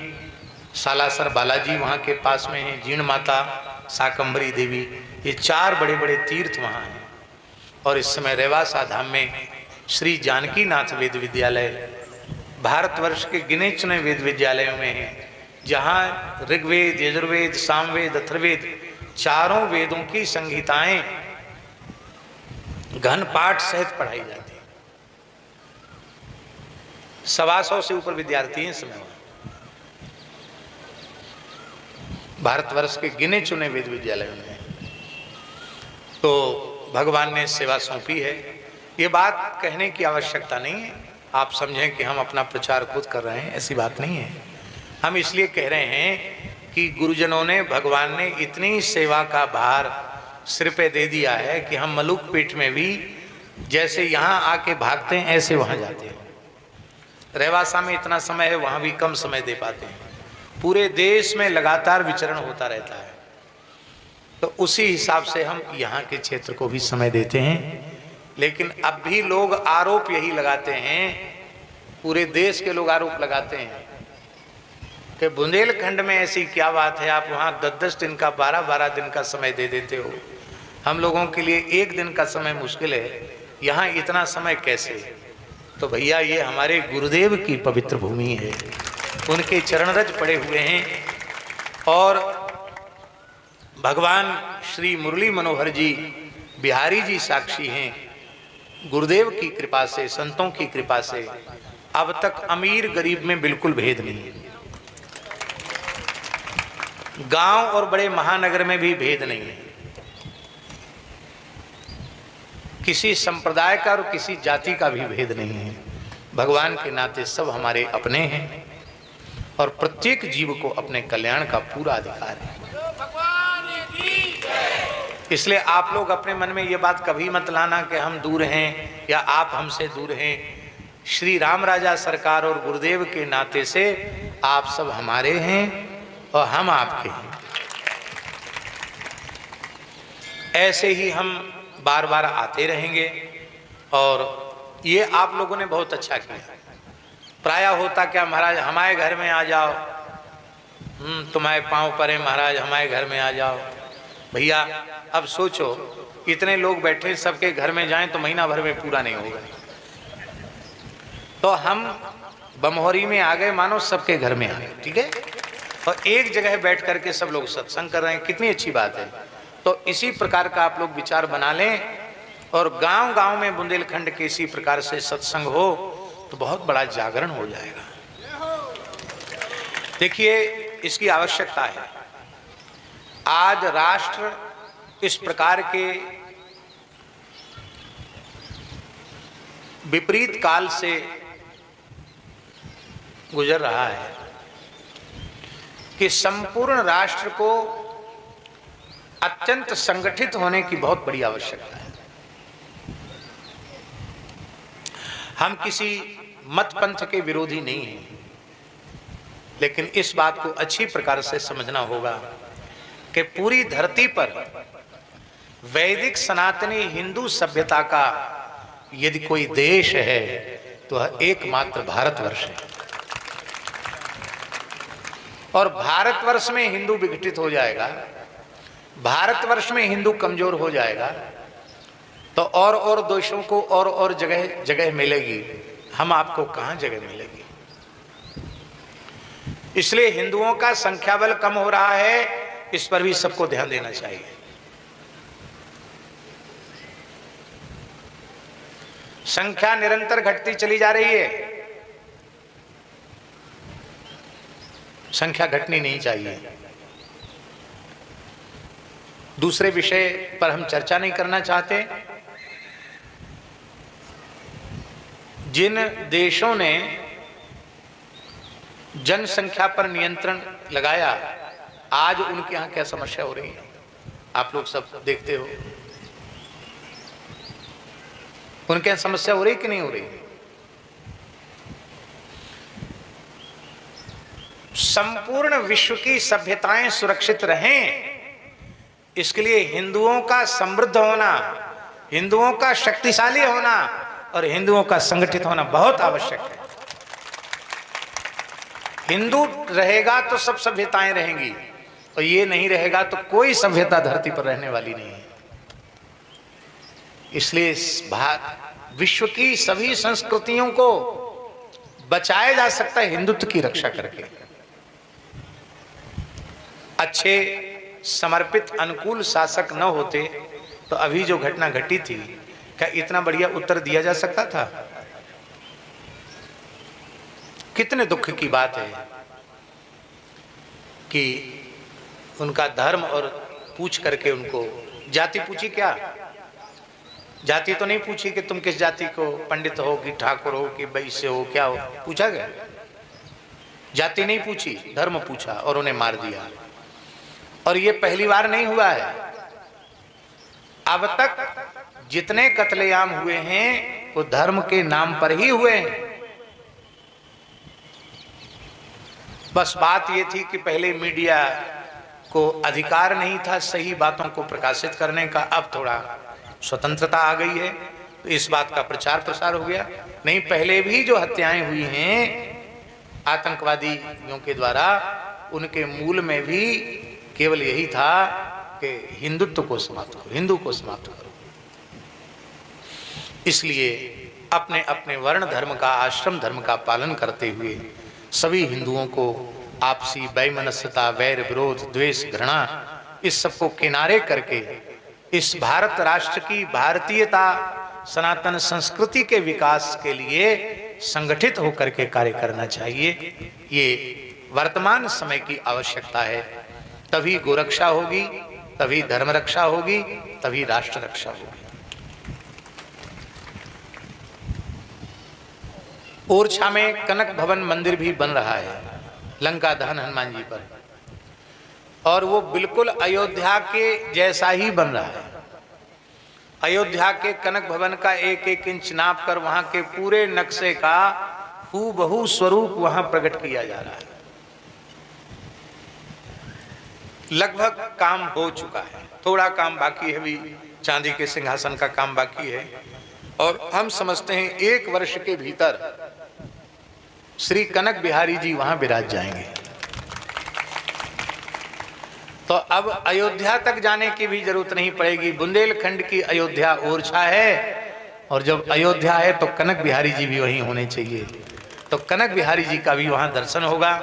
सालासर बालाजी वहाँ के पास में हैं, जीण माता, शाकंभरी देवी, ये 4 बड़े बड़े तीर्थ वहाँ हैं। और इस समय रेवासा धाम में श्री जानकी नाथ वेद विद्यालय भारतवर्ष के गिने चुने वेद विद्यालयों में है, जहाँ ऋग्वेद, यजुर्वेद, सामवेद, अथर्ववेद, चारों वेदों की संहिताएं घन पाठ सहित पढ़ाई जाती है। 125 से ऊपर विद्यार्थी हैं इस समय भारतवर्ष के गिने चुने वेद विद्यालयों में। तो भगवान ने सेवा सौंपी है, ये बात कहने की आवश्यकता नहीं है, आप समझें कि हम अपना प्रचार खुद कर रहे हैं, ऐसी बात नहीं है। हम इसलिए कह रहे हैं कि गुरुजनों ने, भगवान ने इतनी सेवा का भार सिर पे दे दिया है कि हम मलुक पीठ में भी जैसे यहाँ आके भागते हैं ऐसे वहाँ जाते हैं। रेवासा में इतना समय है, वहाँ भी कम समय दे पाते हैं। पूरे देश में लगातार विचरण होता रहता है, तो उसी हिसाब से हम यहाँ के क्षेत्र को भी समय देते हैं। लेकिन अब भी लोग आरोप यही लगाते हैं, पूरे देश के लोग आरोप लगाते हैं कि बुंदेलखंड में ऐसी क्या बात है, आप वहाँ 10-10 दिन का, 12-12 दिन का समय दे देते हो, हम लोगों के लिए 1 दिन का समय मुश्किल है, यहाँ इतना समय कैसे? तो भैया ये हमारे गुरुदेव की पवित्र भूमि है, उनके चरण रज पड़े हुए हैं। और भगवान श्री मुरली मनोहर जी बिहारी जी साक्षी हैं, गुरुदेव की कृपा से, संतों की कृपा से अब तक अमीर गरीब में बिल्कुल भेद नहीं है। गांव और बड़े महानगर में भी भेद नहीं है। किसी संप्रदाय का और किसी जाति का भी भेद नहीं है। भगवान के नाते सब हमारे अपने हैं और प्रत्येक जीव को अपने कल्याण का पूरा अधिकार है। इसलिए आप लोग अपने मन में ये बात कभी मत लाना कि हम दूर हैं या आप हमसे दूर हैं। श्री राम राजा सरकार और गुरुदेव के नाते से आप सब हमारे हैं और हम आपके हैं। ऐसे ही हम बार बार आते रहेंगे और ये आप लोगों ने बहुत अच्छा किया। प्राय होता क्या महाराज हमारे घर में आ जाओ, तुम्हारे पांव परे महाराज हमारे घर में आ जाओ। भैया अब सोचो इतने लोग बैठे सबके घर में जाएं तो महीना भर में पूरा नहीं होगा। तो हम बमहोरी में आ गए, मानो सबके घर में आ गए, ठीक है, और एक जगह बैठ करके सब लोग सत्संग कर रहे हैं। कितनी अच्छी बात है। तो इसी प्रकार का आप लोग विचार बना लें और गांव गांव में बुंदेलखंड के इसी प्रकार से सत्संग हो तो बहुत बड़ा जागरण हो जाएगा। देखिए इसकी आवश्यकता है। आज राष्ट्र इस प्रकार के विपरीत काल से गुजर रहा है कि संपूर्ण राष्ट्र को अत्यंत संगठित होने की बहुत बड़ी आवश्यकता है। हम किसी मत पंथ के विरोधी नहीं हैं, लेकिन इस बात को अच्छी प्रकार से समझना होगा कि पूरी धरती पर वैदिक सनातनी हिंदू सभ्यता का यदि कोई देश है तो एकमात्र भारतवर्ष है। और भारतवर्ष में हिंदू विघटित हो जाएगा, भारतवर्ष में हिंदू कमजोर हो जाएगा तो और देशों को और जगह जगह मिलेगी। हम आपको कहां जगह मिलेगी। इसलिए हिंदुओं का संख्या बल कम हो रहा है, इस पर भी सबको ध्यान देना चाहिए। संख्या निरंतर घटती चली जा रही है, संख्या घटनी नहीं चाहिए। दूसरे विषय पर हम चर्चा नहीं करना चाहते। जिन देशों ने जनसंख्या पर नियंत्रण लगाया, आज उनके यहाँ क्या समस्या हो रही है आप लोग सब देखते हो। उनके यहाँ समस्या हो रही कि नहीं हो रही। संपूर्ण विश्व की सभ्यताएं सुरक्षित रहें, इसके लिए हिंदुओं का समृद्ध होना, हिंदुओं का शक्तिशाली होना और हिंदुओं का संगठित होना बहुत आवश्यक है। हिंदू रहेगा तो सब सभ्यताएं रहेंगी और ये नहीं रहेगा तो कोई सभ्यता धरती पर रहने वाली नहीं है। इसलिए विश्व की सभी संस्कृतियों को बचाया जा सकता है हिंदुत्व की रक्षा करके। अच्छे समर्पित अनुकूल शासक न होते तो अभी जो घटना घटी थी, क्या इतना बढ़िया उत्तर दिया जा सकता था। कितने दुख की बात है कि उनका धर्म और पूछ करके उनको जाति पूछी। क्या जाति तो नहीं पूछी कि तुम किस जाति को, पंडित हो कि ठाकुर हो कि वैश्य हो, क्या हो, पूछा गया। जाति नहीं पूछी, धर्म पूछा और उन्हें मार दिया। और ये पहली बार नहीं हुआ है। अब तक जितने कत्लेआम हुए हैं वो धर्म के नाम पर ही हुए हैं। बस बात ये थी कि पहले मीडिया को अधिकार नहीं था सही बातों को प्रकाशित करने का, अब थोड़ा स्वतंत्रता आ गई है तो इस बात का प्रचार प्रसार हो गया। नहीं, पहले भी जो हत्याएं हुई हैं आतंकवादियों के द्वारा, उनके मूल में भी केवल यही था कि हिंदुत्व को समाप्त करो, हिंदू को समाप्त करो। इसलिए अपने अपने वर्ण धर्म का, आश्रम धर्म का पालन करते हुए सभी हिंदुओं को आपसी वैमनस्यता, वैर, विरोध, द्वेष, घृणा, इस सबको किनारे करके इस भारत राष्ट्र की भारतीयता, सनातन संस्कृति के विकास के लिए संगठित होकर के कार्य करना चाहिए। ये वर्तमान समय की आवश्यकता है। तभी गोरक्षा होगी, तभी धर्म रक्षा होगी, तभी राष्ट्र रक्षा होगी। ओरछा में कनक भवन मंदिर भी बन रहा है लंका दहन हनुमान जी पर, और वो बिल्कुल अयोध्या के जैसा ही बन रहा है। अयोध्या के कनक भवन का एक एक इंच नाप कर वहां के पूरे नक्शे का हूबहू स्वरूप वहां प्रकट किया जा रहा है। लगभग काम हो चुका है, थोड़ा काम बाकी है, भी चांदी के सिंहासन का काम बाकी है, और हम समझते हैं 1 वर्ष के भीतर श्री कनक बिहारी जी वहां विराज जाएंगे। तो अब अयोध्या तक जाने की भी जरूरत नहीं पड़ेगी। बुंदेलखंड की अयोध्या ओरछा है, और जब अयोध्या है तो कनक बिहारी जी भी वहीं होने चाहिए। तो कनक बिहारी जी का भी वहां दर्शन होगा।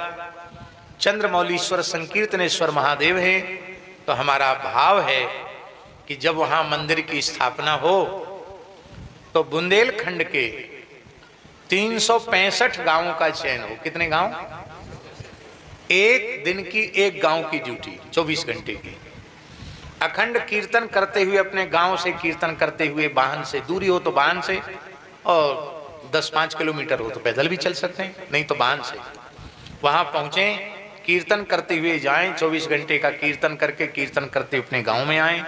चंद्रमौलीश्वर संकीर्तनेश्वर महादेव है। तो हमारा भाव है कि जब वहां मंदिर की स्थापना हो तो बुंदेलखंड के 365 गांवों का चयन हो। कितने गांव? एक दिन की एक गांव की ड्यूटी 24 घंटे की, अखंड कीर्तन करते हुए, अपने गांव से कीर्तन करते हुए, वाहन से दूरी हो तो वाहन से, और 10-5 किलोमीटर हो तो पैदल भी चल सकते हैं, नहीं तो वाहन से वहां पहुंचे, कीर्तन करते हुए जाएं, 24 घंटे का कीर्तन करके कीर्तन करते अपने गांव में आए।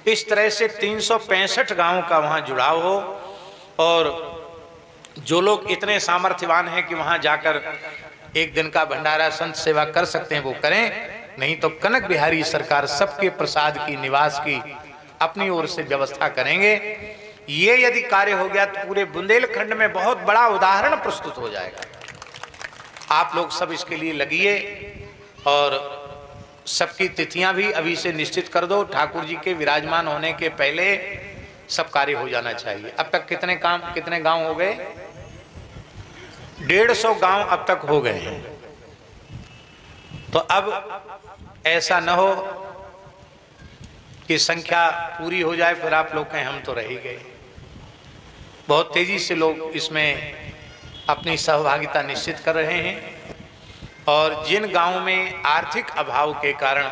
इस तरह से 365 गांवों का वहां जुड़ाव हो। और जो लोग इतने सामर्थ्यवान हैं कि वहां जाकर एक दिन का भंडारा संत सेवा कर सकते हैं वो करें, नहीं तो कनक बिहारी सरकार सबके प्रसाद की, निवास की अपनी ओर से व्यवस्था करेंगे। ये यदि कार्य हो गया तो पूरे बुंदेलखंड में बहुत बड़ा उदाहरण प्रस्तुत हो जाएगा। आप लोग सब इसके लिए लगिए, और सबकी तिथियां भी अभी से निश्चित कर दो। ठाकुर जी के विराजमान होने के पहले सब कार्य हो जाना चाहिए। अब तक कितने गांव हो गए? 150 गांव अब तक हो गए हैं। तो अब ऐसा न हो कि संख्या पूरी हो जाए फिर आप लोग कहें हम तो रह ही गए। बहुत तेजी से लोग इसमें अपनी सहभागिता निश्चित कर रहे हैं, और जिन गांवों में आर्थिक अभाव के कारण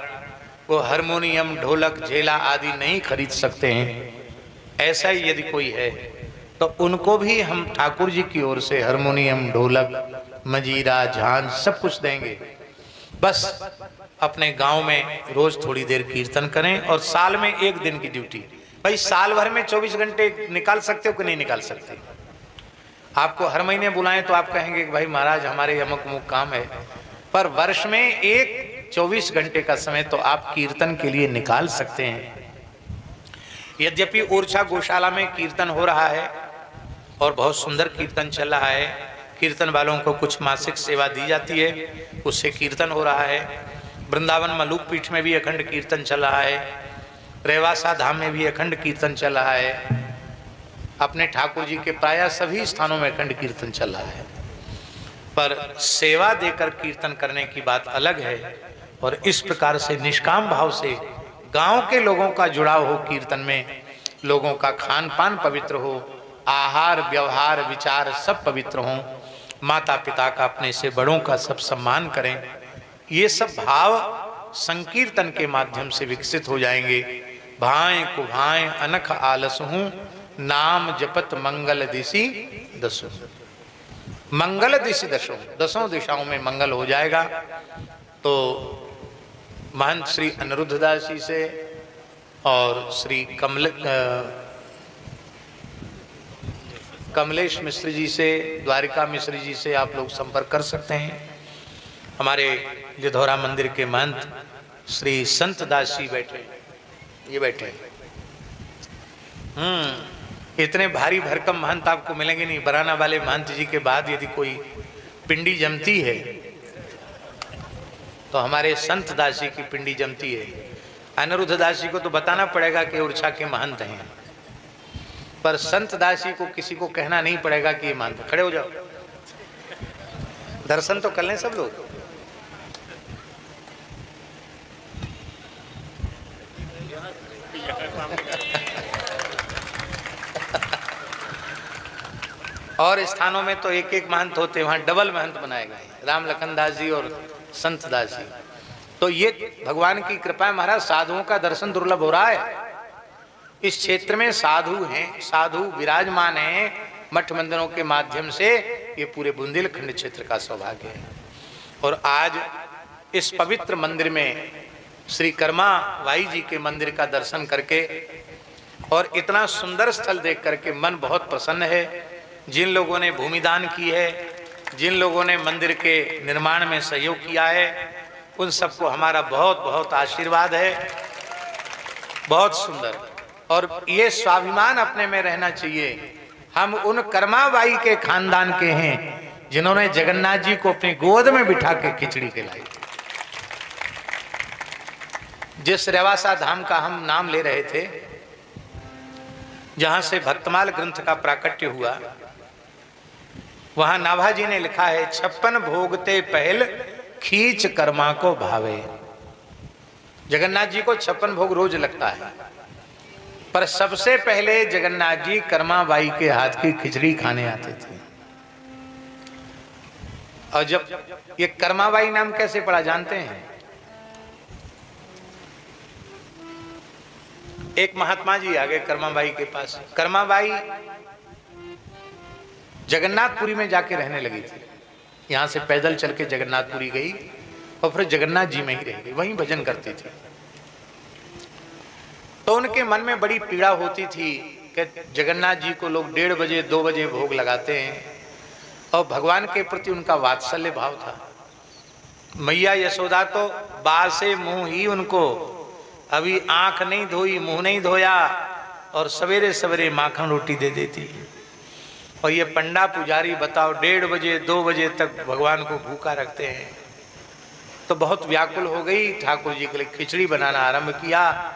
वो हारमोनियम, ढोलक, झेला आदि नहीं खरीद सकते हैं, ऐसा ही यदि कोई है तो उनको भी हम ठाकुर जी की ओर से हारमोनियम, ढोलक, मजीरा, झांझ सब कुछ देंगे। बस अपने गांव में रोज थोड़ी देर कीर्तन करें, और साल में 1 दिन की ड्यूटी। भाई साल भर में 24 घंटे निकाल सकते हो कि नहीं निकाल सकते? आपको हर महीने बुलाएं तो आप कहेंगे कि भाई महाराज हमारे अमुक अमुक काम है, पर वर्ष में एक 24 घंटे का समय तो आप कीर्तन के लिए निकाल सकते हैं। यद्यपि ओरछा गौशाला में कीर्तन हो रहा है और बहुत सुंदर कीर्तन चल रहा है, कीर्तन वालों को कुछ मासिक सेवा दी जाती है, उससे कीर्तन हो रहा है। वृंदावन मलूक पीठ में भी अखंड कीर्तन चल रहा है, रेवासा धाम में भी अखंड कीर्तन चल रहा है, अपने ठाकुर जी के प्रायः सभी स्थानों में अखंड कीर्तन चल रहा है। पर सेवा देकर कीर्तन करने की बात अलग है, और इस प्रकार से निष्काम भाव से गांव के लोगों का जुड़ाव हो कीर्तन में, लोगों का खान पान पवित्र हो, आहार व्यवहार विचार सब पवित्र हों, माता पिता का, अपने से बड़ों का सब सम्मान करें। ये सब भाव संकीर्तन के माध्यम से विकसित हो जाएंगे। भाएं कुभाएं अनख आलस हूँ, नाम जपत मंगल दिशि दसों। मंगल दिशि दसों दिशाओं में मंगल हो जाएगा। तो महंत श्री अनिरुद्धदास जी से और श्री कमलेश मिश्र जी से, द्वारिका मिश्र जी से आप लोग संपर्क कर सकते हैं। हमारे लिधौरा मंदिर के महंत श्री संत दास जी बैठे, ये बैठे। इतने भारी भरकम महंत आपको मिलेंगे नहीं। बराना वाले महंत जी के बाद यदि कोई पिंडी जमती है तो हमारे संत दास जी की पिंडी जमती है। अनिरुद्ध दास जी को तो बताना पड़ेगा कि ओरछा के महंत हैं, पर संत दास जी को किसी को कहना नहीं पड़ेगा कि ये महंत। खड़े हो जाओ, दर्शन तो कर लें सब लोग। और स्थानों में तो एक एक महंत होते, वहां डबल महंत बनाए गए, राम लखन दास जी और संत दास जी। तो ये भगवान की कृपा है महाराज, साधुओं का दर्शन दुर्लभ हो रहा है। इस क्षेत्र में साधु हैं, साधु विराजमान हैं मठ मंदिरों के माध्यम से। ये पूरे बुंदेलखंड क्षेत्र का सौभाग्य है। और आज इस पवित्र मंदिर में श्री कर्मा बाई जी के मंदिर का दर्शन करके और इतना सुंदर स्थल देख करके मन बहुत प्रसन्न है। जिन लोगों ने भूमि दान की है, जिन लोगों ने मंदिर के निर्माण में सहयोग किया है, उन सबको हमारा बहुत बहुत आशीर्वाद है। बहुत सुंदर। और ये स्वाभिमान अपने में रहना चाहिए, हम उन कर्माबाई के खानदान के हैं जिन्होंने जगन्नाथ जी को अपनी गोद में बिठा के खिचड़ी खिलाई। जिस रेवासा धाम का हम नाम ले रहे थे, जहां से भक्तमाल ग्रंथ का प्राकट्य हुआ, वहां नाभाजी ने लिखा है 56 भोगते पहल खींच कर्मा को भावे। जगन्नाथ जी को 56 भोग रोज लगता है, पर सबसे पहले जगन्नाथ जी कर्माबाई के हाथ की खिचड़ी खाने आते थे। और जब ये कर्माबाई नाम कैसे पड़ा जानते हैं? एक महात्मा जी आ गए कर्माबाई के पास। कर्माबाई जगन्नाथपुरी में जाके रहने लगी थी। यहां से पैदल चल के जगन्नाथपुरी गई और फिर जगन्नाथ जी में ही रह गई, वहीं भजन करती थी। तो उनके मन में बड़ी पीड़ा होती थी कि जगन्नाथ जी को लोग 1:30 बजे 2 बजे भोग लगाते हैं, और भगवान के प्रति उनका वात्सल्य भाव था। मैया यशोदा तो बासे मुंह ही उनको, अभी आंख नहीं धोई, मुंह नहीं धोया, और सवेरे सवेरे माखन रोटी दे देती। और ये पंडा पुजारी बताओ 1:30 बजे 2 बजे तक भगवान को भूखा रखते हैं। तो बहुत व्याकुल हो गई, ठाकुर जी के लिए खिचड़ी बनाना आरंभ किया।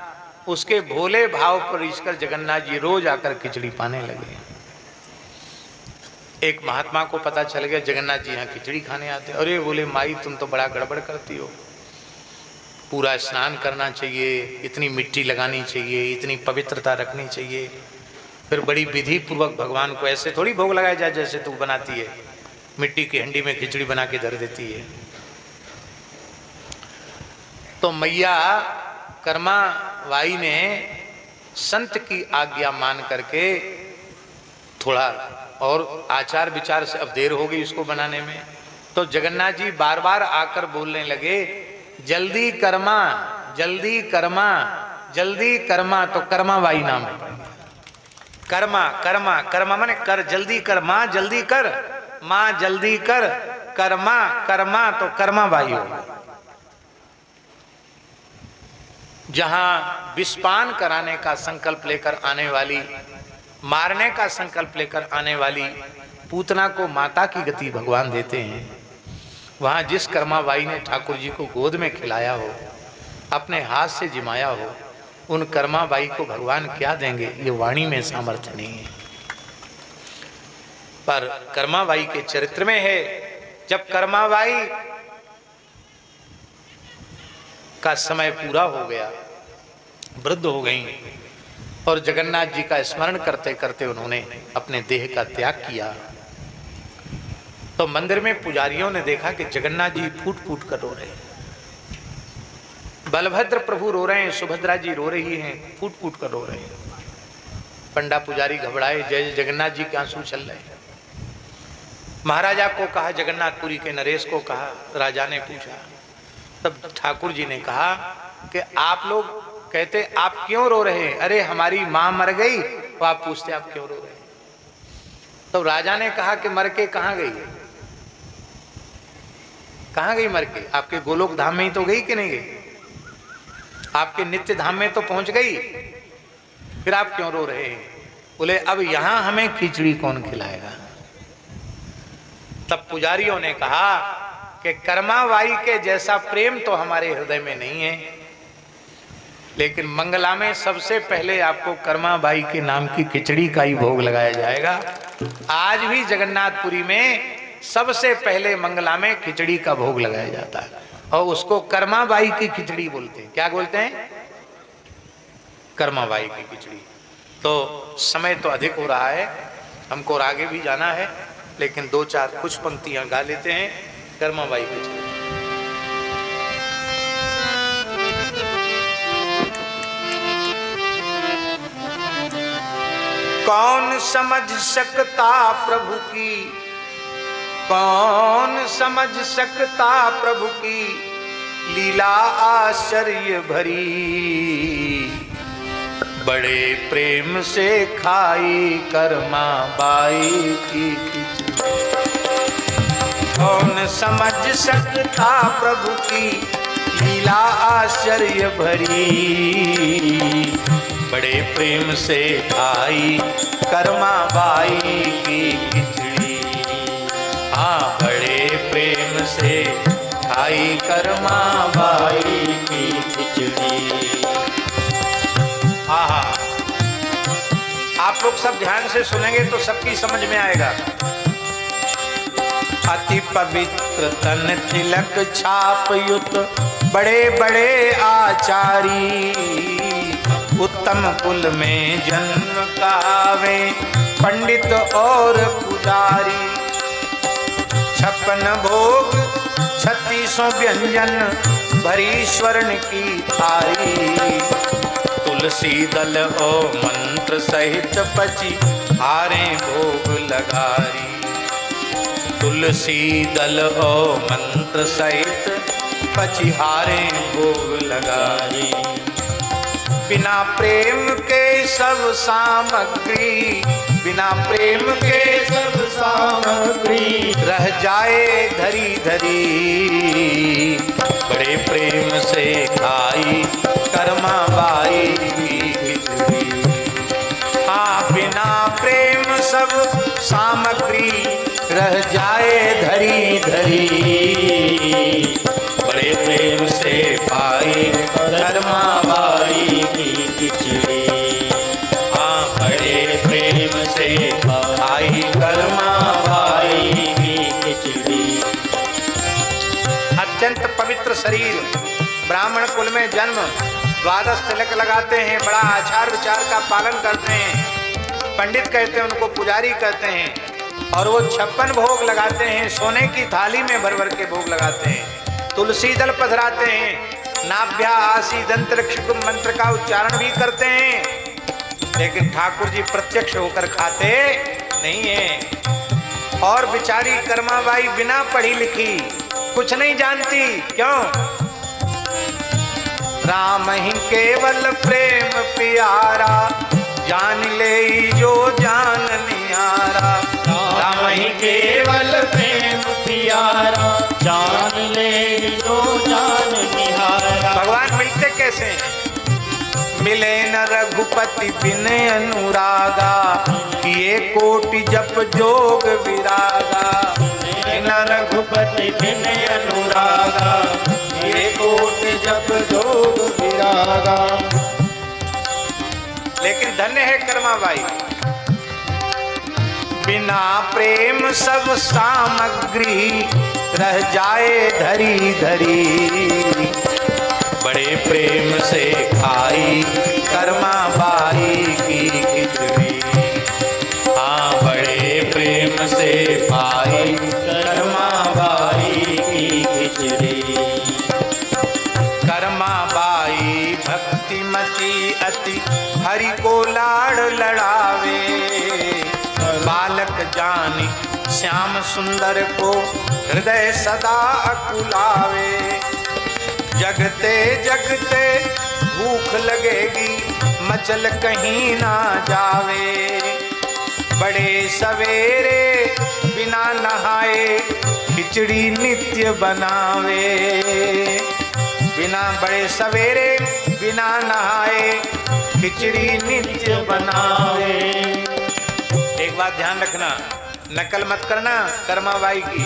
उसके भोले भाव पर ईश्वर जगन्नाथ जी रोज आकर खिचड़ी पाने लगे। एक महात्मा को पता चल गया जगन्नाथ जी यहाँ खिचड़ी खाने आते। अरे बोले माई तुम तो बड़ा गड़बड़ करती हो, पूरा स्नान करना चाहिए, इतनी मिट्टी लगानी चाहिए, इतनी पवित्रता रखनी चाहिए, फिर बड़ी विधि पूर्वक भगवान को ऐसे थोड़ी भोग लगाया जाए जैसे तू बनाती है, मिट्टी की हंडी में खिचड़ी बना के धर देती है। तो मैया कर्मा बाई ने संत की आज्ञा मान करके थोड़ा और आचार विचार से, अब देर हो गई उसको बनाने में, तो जगन्नाथ जी बार बार आकर बोलने लगे जल्दी कर्मा, जल्दी कर्मा, जल्दी कर्मा। तो कर्मा बाई नाम है। कर्मा कर्मा कर्मा माने कर, जल्दी कर, माँ जल्दी कर, माँ जल्दी कर, कर्मा कर्मा, तो कर्मा बाई हो। जहां विषपान कराने का संकल्प लेकर आने वाली, मारने का संकल्प लेकर आने वाली पूतना को माता की गति भगवान देते हैं, वहां जिस कर्माबाई ने ठाकुर जी को गोद में खिलाया हो, अपने हाथ से जिमाया हो, उन कर्माबाई को भगवान क्या देंगे, ये वाणी में सामर्थ्य नहीं है। पर कर्माबाई के चरित्र में है, जब कर्माबाई का समय पूरा हो गया, वृद्ध हो गई, और जगन्नाथ जी का स्मरण करते करते उन्होंने अपने देह का त्याग किया, तो मंदिर में पुजारियों ने देखा कि जगन्नाथ जी फूट फूट कर रो रहे हैं, बलभद्र प्रभु रो रहे हैं, सुभद्रा जी रो रही हैं, फूट फूट कर रो रहे हैं। पंडा पुजारी घबराए, जय जगन्नाथ जी के आंसू चल रहे हैं। महाराजा को कहा, जगन्नाथपुरी के नरेश को कहा, राजा ने पूछा, तब ठाकुर जी ने कहा कि आप लोग कहते आप क्यों रो रहे हैं? अरे हमारी माँ मर गई, तो आप पूछते आप क्यों रो रहे हैं? तो राजा ने कहा कि मर के कहाँ गई? कहाँ गई मर के? आपके गोलोक धाम में ही तो गई कि नहीं गई? आपके नित्य धाम में तो पहुंच गई, फिर आप क्यों रो रहे हैं? बोले अब यहां हमें खिचड़ी कौन खिलाएगा? तब पुजारियों ने कहा कि कर्माबाई के जैसा प्रेम तो हमारे हृदय में नहीं है, लेकिन मंगला में सबसे पहले आपको कर्माबाई के नाम की खिचड़ी का ही भोग लगाया जाएगा। आज भी जगन्नाथपुरी में सबसे पहले मंगला में खिचड़ी का भोग लगाया जाता है, और उसको कर्माबाई की खिचड़ी बोलते हैं। क्या बोलते हैं? कर्माबाई की खिचड़ी। तो समय तो अधिक हो रहा है, हमको और आगे भी जाना है, लेकिन 2-4 कुछ पंक्तियां गा लेते हैं कर्माबाई के चरण। कौन समझ सकता प्रभु की, कौन समझ सकता प्रभु की लीला आश्चर्य भरी, बड़े प्रेम से खाई कर्मा बाई की खिचड़ी। कौन समझ सकता प्रभु की लीला आश्चर्य भरी, बड़े प्रेम से खाई कर्मा बाई की खिचड़ी। हाँ, बड़े प्रेम से खाई कर्मा बाई की खिचड़ी। हाँ, आप लोग सब ध्यान से सुनेंगे तो सबकी समझ में आएगा। अति पवित्र तन तिलक छाप युत बड़े बड़े आचारी, उत्तम कुल में जन्म कावे पंडित और पुजारी। 56 भोग 36 व्यंजन भरी स्वर्ण की थारी, तुलसी दल और मंत्र सहित 25 हारे भोग लगारी। तुलसी दल और मंत्र सहित 25 हारे भोग लगारी। बिना प्रेम के सब सामग्री, बिना प्रेम के सब सामग्री रह जाए धरी धरी, बड़े प्रेम से खाई कर्मा बाई की खिचड़ी। हाँ, बिना प्रेम सब सामग्री रह जाए धरी धरी, बड़े प्रेम से पाई कर्मा बाई की खिचड़ी। हाँ, बड़े प्रेम से पाई कर्मा बाई की खिचड़ी। अत्यंत पवित्र शरीर, ब्राह्मण कुल में जन्म, 12 तिलक लगाते हैं, बड़ा आचार विचार का पालन करते हैं, पंडित कहते हैं उनको, पुजारी कहते हैं, और वो 56 भोग लगाते हैं, सोने की थाली में भर भर के भोग लगाते हैं, तुलसी दल पधराते हैं, नाभ्या आसी दंतरिक्ष मंत्र का उच्चारण भी करते हैं, लेकिन ठाकुर जी प्रत्यक्ष होकर खाते नहीं है। और बिचारी कर्माबाई बिना पढ़ी लिखी कुछ नहीं जानती, क्यों? राम ही केवल प्रेम प्यारा, जान ले जो जान नियारा। राम ही केवल प्रेम प्यारा, जान ले जो जान निहारा। भगवान मिलते कैसे हैं? मिले न रघुपति बिन अनुरागा, किए कोटि जप जोग विरागा। न रघुपति बिन अनुरागा, ये कोटि जप जोग विरागा। लेकिन धन्य है कर्माबाई, बिना प्रेम सब सामग्री रह जाए धरी धरी, बड़े प्रेम से खाई कर्माबाई की खिचड़ी। हाँ, बड़े प्रेम से पाई कर्माबाई की खिचड़ी। कर्माबाई भक्तिमती अति हरि को लाड़ लड़ावे, बालक जानी श्याम सुंदर को हृदय सदा अकुलावे। जगते जगते भूख लगेगी मचल कहीं ना जावे, बड़े सवेरे बिना नहाए खिचड़ी नित्य बनावे। बिना बड़े सवेरे बिना नहाए खिचड़ी नित्य बनावे। एक बात ध्यान रखना, नकल मत करना कर्माबाई की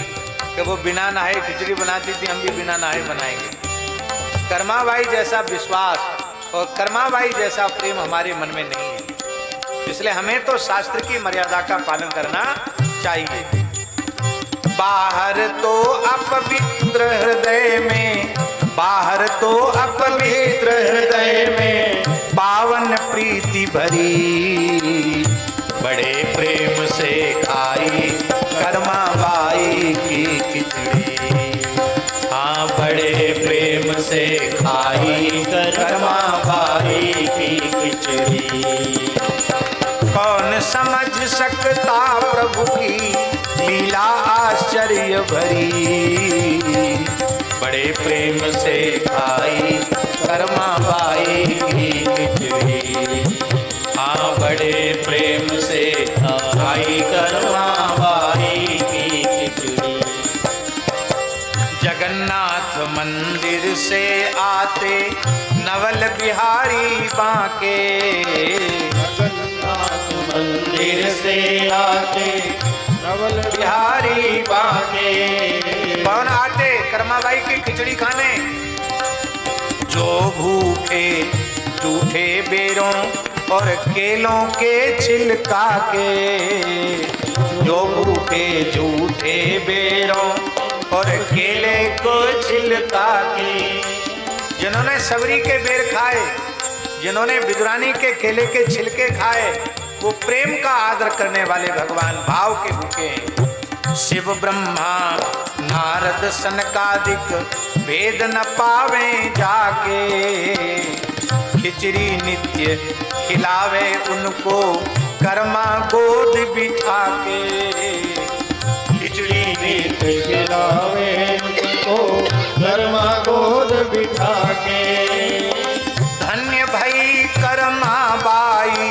कि वो बिना नहाए खिचड़ी बनाती थी, हम भी बिना नहाए बनाएंगे। कर्माबाई जैसा विश्वास और कर्माबाई जैसा प्रेम हमारे मन में नहीं है, इसलिए हमें तो शास्त्र की मर्यादा का पालन करना चाहिए। बाहर तो अपवित्र हृदय में, बाहर तो अपवित्र हृदय में पावन प्रीति भरी, बड़े प्रेम से भरी, बड़े प्रेम से खाई कर्मा बाई की खिचड़ी। हाँ बड़े प्रेम से खाई कर्मा बाई की खिचड़ी। जगन्नाथ मंदिर से आते नवल बिहारी बांके, जगन्नाथ मंदिर से आते नवल बिहारी बांके। कौन आते? कर्माबाई की खिचड़ी खाने। जो भूखे जूठे बेरों और केलों के छिलका के, जो भूखे जूठे बेरों और केले को छिलका के। जिन्होंने सबरी के बेर खाए, जिन्होंने बिदुरानी के केले के छिलके खाए, वो प्रेम का आदर करने वाले भगवान भाव के भूखे हैं। शिव ब्रह्मा नारद सनकादिक भेद न पावे जाके, खिचड़ी नित्य खिलावे उनको कर्मा गोद बिठा के। खिचड़ी नित्य खिलावे उनको कर्मा गोद बिठा के। धन्य भई कर्मा बाई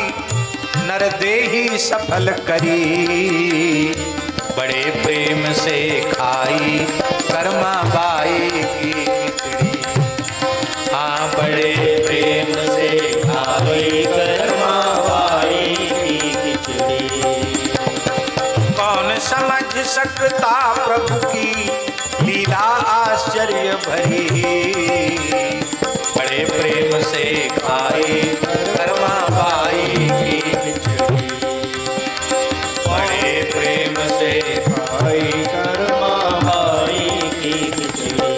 नर देही सफल करी, बड़े प्रेम से खाई कर्मा बाई की खिचड़ी। हाँ बड़े प्रेम से खाई कर्मा बाई की खिचड़ी। कौन समझ सकता प्रभु की लीला आश्चर्य भरी, बड़े प्रेम से खाई कर्मा बाई की खिचड़ी। बड़े प्रेम से खाई कर्मा बाई की खिचड़ी।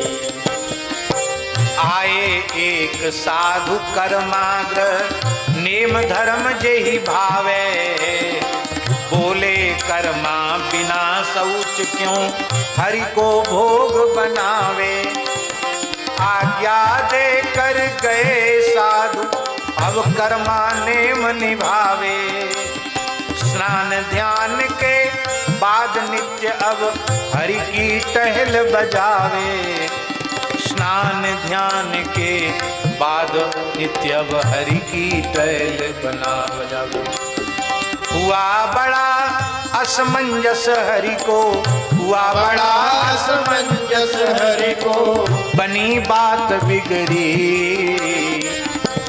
आए एक साधु कर्माग्र नेम धर्म जेहि भावे, बोले कर्मा बिना शौच क्यों हरि को भोग बनावे। आज्ञा दे कर गए साधु अब कर्मा नेम निभावे। स्नान ध्यान के बाद नित्य अब हरि की टहल बजावे। स्नान ध्यान के बाद नित्य अब हरि की टहल बजावे। हुआ बड़ा असमंजस हरि को, हुआ बड़ा असमंजस हरि को, बनी बात बिगड़ी।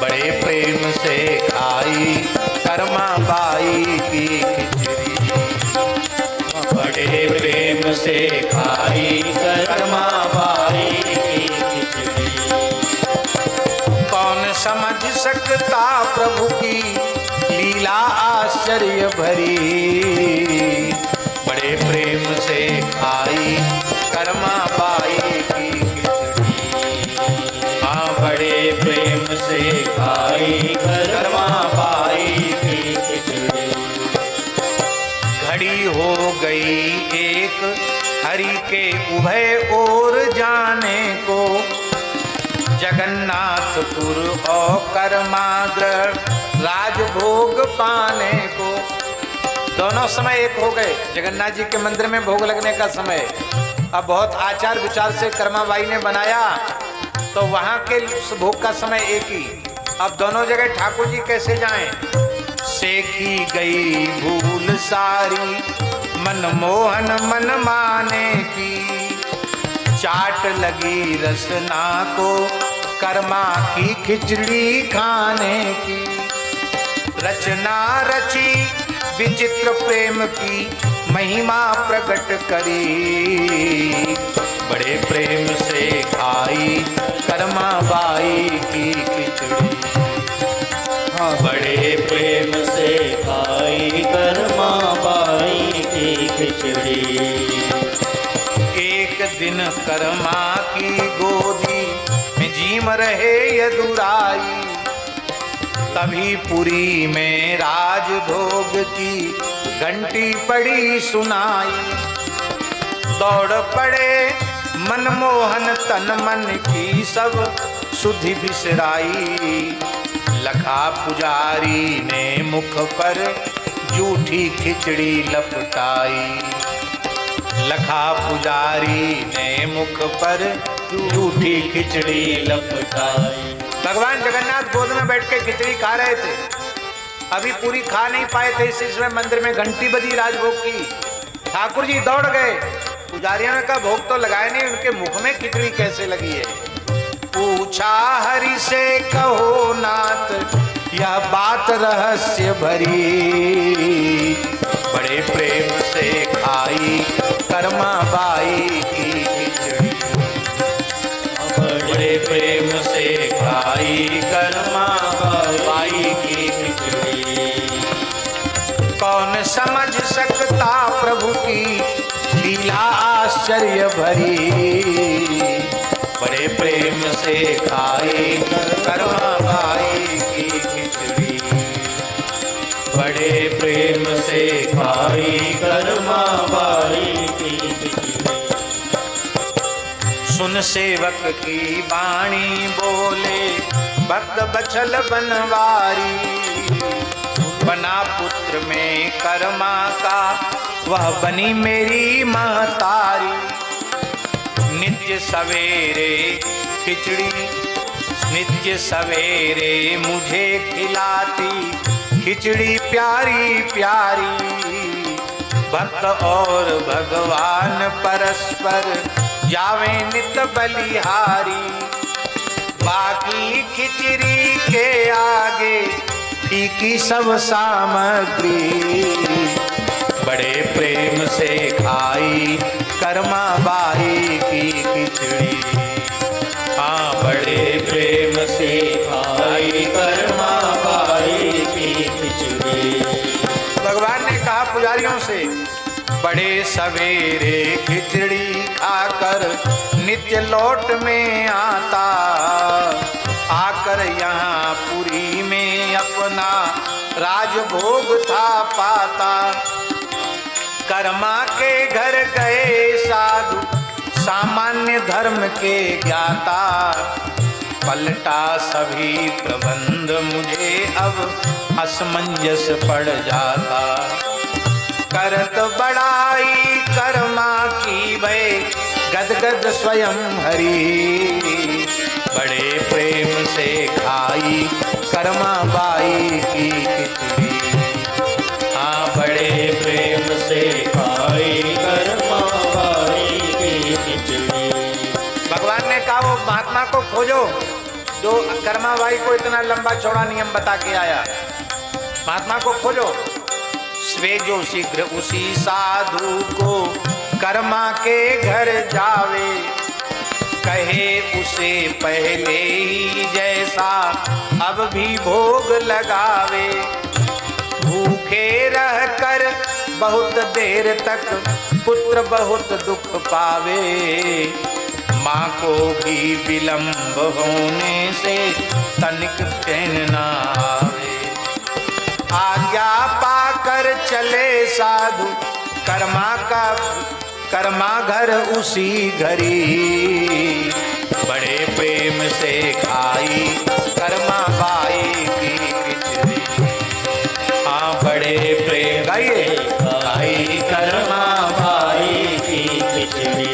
बड़े प्रेम से खाई कर्मा बाई की खिचड़ी। बड़े प्रेम से खाई कर्मा बाई की खिचड़ी। कौन समझ सकता प्रभु की लीला आश्चर्य भरी, बड़े प्रेम से खाई कर्मा बाई की खिचड़ी। हाँ बड़े प्रेम से खाई कर्मा बाई की खिचड़ी। घड़ी हो गई एक हरि के उभय ओर जाने को, जगन्नाथपुर और कर्माग्र राजभोग पाने को। दोनों समय एक हो गए। जगन्नाथ जी के मंदिर में भोग लगने का समय अब बहुत आचार विचार से कर्माबाई ने बनाया, तो वहां के भोग का समय एक ही। अब दोनों जगह ठाकुर जी कैसे जाएं? सेखी गई भूल सारी मनमोहन मन माने की, चाट लगी रसना को कर्मा की खिचड़ी खाने की। रचना रची विचित्र प्रेम की महिमा प्रकट करी, बड़े प्रेम से खाई कर्मा बाई की खिचड़ी। हाँ बड़े प्रेम से खाई कर्मा बाई की खिचड़ी। एक दिन कर्मा की गोदी में जीम रहे यदुराई, तभी पुरी में राजभोग की घंटी पड़ी सुनाई। दौड़ पड़े मनमोहन तन मन की सब सुधि बिसराई। लखा पुजारी ने मुख पर जूठी खिचड़ी लपटाई। लखा पुजारी ने मुख पर झूठी खिचड़ी लपटाई। भगवान जगन्नाथ गोद में बैठ के खिचड़ी खा रहे थे, अभी पूरी खा नहीं पाए थे, इसमें मंदिर में घंटी बजी राजभोग की। ठाकुर जी दौड़ गए, पुजारियों ने कहा भोग तो लगाए नहीं, उनके मुख में खिचड़ी कैसे लगी है। पूछा हरि से कहो नाथ, यह बात रहस्य भरी, बड़े प्रेम से खाई कर्मा बाई की खिचड़ी, बड़े प्रेम से खाई कर्मा बाई की खिचड़ी। कौन समझ सकता प्रभु की लीला आश्चर्य भरी, बड़े प्रेम से खाई कर्मा बाई की खिचड़ी, बड़े प्रेम से खाई कर्मा बाई की खिचड़ी। सुन सेवक की वाणी बोले भक्त बछल बनवारी, बना पुत्र में कर्मा का वह बनी मेरी महतारी। नित्य सवेरे खिचड़ी नित्य सवेरे मुझे खिलाती खिचड़ी प्यारी प्यारी। भक्त और भगवान परस्पर जावे नित बलिहारी। बाकी खिचड़ी के आगे फीकी सब सामग्री, बड़े प्रेम से खाई कर्मा बाई की खिचड़ी। हाँ, बड़े प्रेम से खाई कर्मा बाई की खिचड़ी। भगवान ने कहा पुजारियों से, बड़े सवेरे खिचड़ी खाकर नित्य लौट में आता, आकर यहाँ पुरी में अपना राजभोग था पाता। कर्मा के घर गए साधु सामान्य धर्म के ज्ञाता, पलटा सभी प्रबंध मुझे अब असमंजस पड़ जाता। करत बड़ाई कर्मा की भय गदगद स्वयं हरि, बड़े प्रेम से खाई कर्मा बाई की खिचड़ी। हाँ, बड़े प्रेम से खाई कर्मा बाई की खिचड़ी। भगवान ने कहा वो महात्मा को खोजो जो कर्मा बाई को इतना लंबा चौड़ा नियम बता के आया। महात्मा को खोजो। स्वे जो शीघ्र उसी साधु को कर्मा के घर जावे, कहे उसे पहले ही जैसा अब भी भोग लगावे। भूखे रहकर बहुत देर तक पुत्र बहुत दुख पावे, माँ को भी विलंब होने से तनिक चैन न आवे। आज्ञा पाकर चले साधु कर्मा घर उसी घरी, बड़े प्रेम से खाई कर्मा बाई की खिचड़ी। हाँ, बड़े प्रेम गाइए खाई कर्मा बाई की खिचड़ी।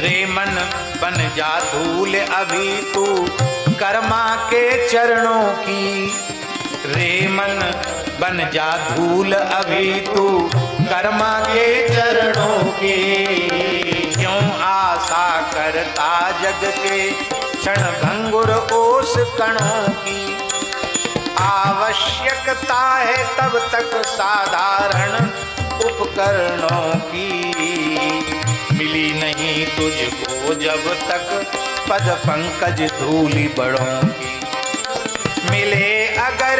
रे मन बन जा धूल अभी तू कर्मा के चरणों की, रे मन बन जा धूल अभी तू कर्मा के चरणों की। क्यों आशा करता जग के क्षण भंगुर ओस कणों की। आवश्यकता है तब तक साधारण उपकरणों की, मिली नहीं तुझको जब तक पद पंकज धूलि बड़ों की। मिले अगर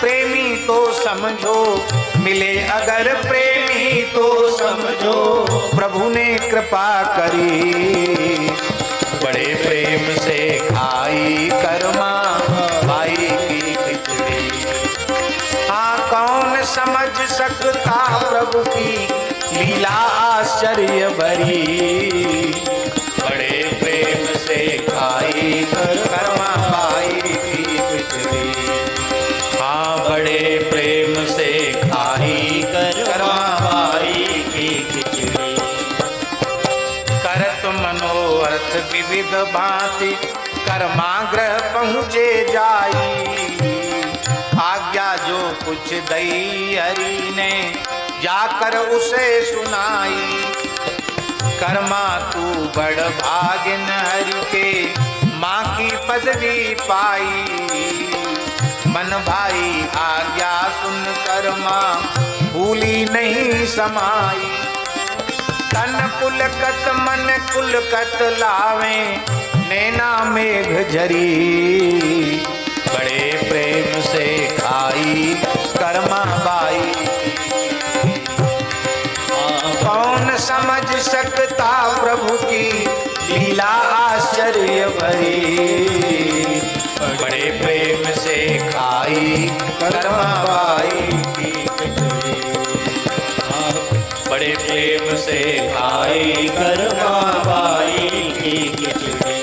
प्रेमी तो समझो, मिले अगर प्रेमी तो समझो, प्रभु ने कृपा करी। बड़े प्रेम से खाई कर्मा बाई की खिचड़ी। हाँ, कौन समझ सकता प्रभु की लीला आश्चर्य भरी। बड़े प्रेम से खाई कर्मा बाई की खिचड़ी। हाँ, बड़े प्रेम से खाई कर्मा बाई की खिचड़ी। वेग भांति कर्माग्रह पहुँचे जाई। आज्ञा जो कुछ दई हरि ने जाकर उसे सुनाई। कर्मा तू बड़ भागिन हरि के माँ की पदवी पाई। मन भाई आज्ञा सुन कर्मा भूली नहीं समाई। तन पुलकत मन कुलकत लावे नैना मेघ झरी। बड़े प्रेम से खाई कर्मा बाई। कौन समझ सकता प्रभु की लीला आश्चर्य भरी। बड़े प्रेम से खाई कर्मा बाई की खिचड़ी। बड़े प्रेम से खाई कर्मा बाई की खिचड़ी।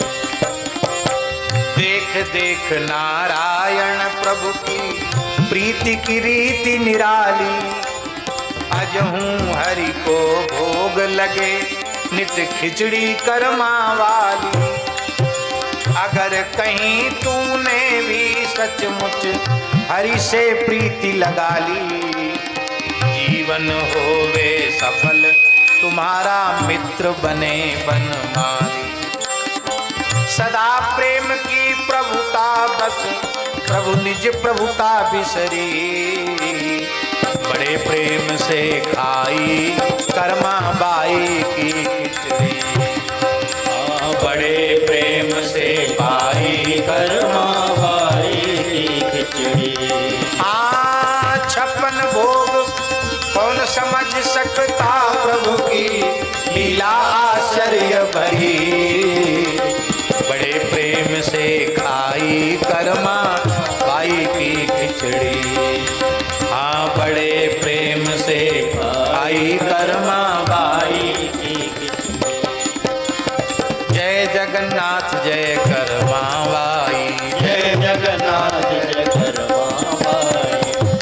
देख देख नारायण प्रभु की प्रीति की रीति निराली। अजहूँ हरि को भोग लगे नित खिचड़ी कर्मा वाली। अगर कहीं तूने भी सचमुच हरि से प्रीति लगा ली। जीवन होवे सफल तुम्हारा मित्र बने बनमाली। सदा प्रेम की प्रभुता बस प्रभु निज प्रभुता बिसरी। बड़े प्रेम से खाई कर्मा बाई की खिचड़ी। बड़े प्रेम से पाई कर्मा बाई की खिचड़ी। 56 भोग कौन समझ सकता प्रभु की लीला आश्चर्य भरी। बड़े प्रेम से खाई कर्मा बाई की खिचड़ी। हाँ बड़े प्रेम से खाई कर्मा बाई की खिचड़ी। जय जगन्नाथ जय कर्मा बाई। जय जगन्नाथ जय कर्मा बाई।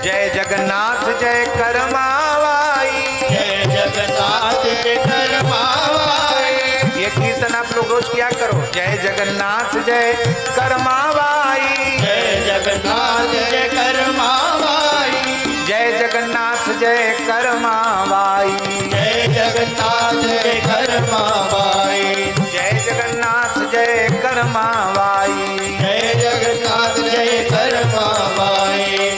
जय जगन्नाथ जय कर्मा बाई। जय जगन्नाथ जय कर्मा बाई। ये कीर्तन आप लोग रोज किया करो। जय जगन्नाथ जय कर्मा बाई। जय जगन्नाथ जय कर्मा बाई। जय जगन्नाथ जय कर्मा बाई। जय जगन्नाथ जय कर्मा बाई। जय जगन्नाथ जय कर्मा बाई। जय जगन्नाथ जय कर्मा बाई।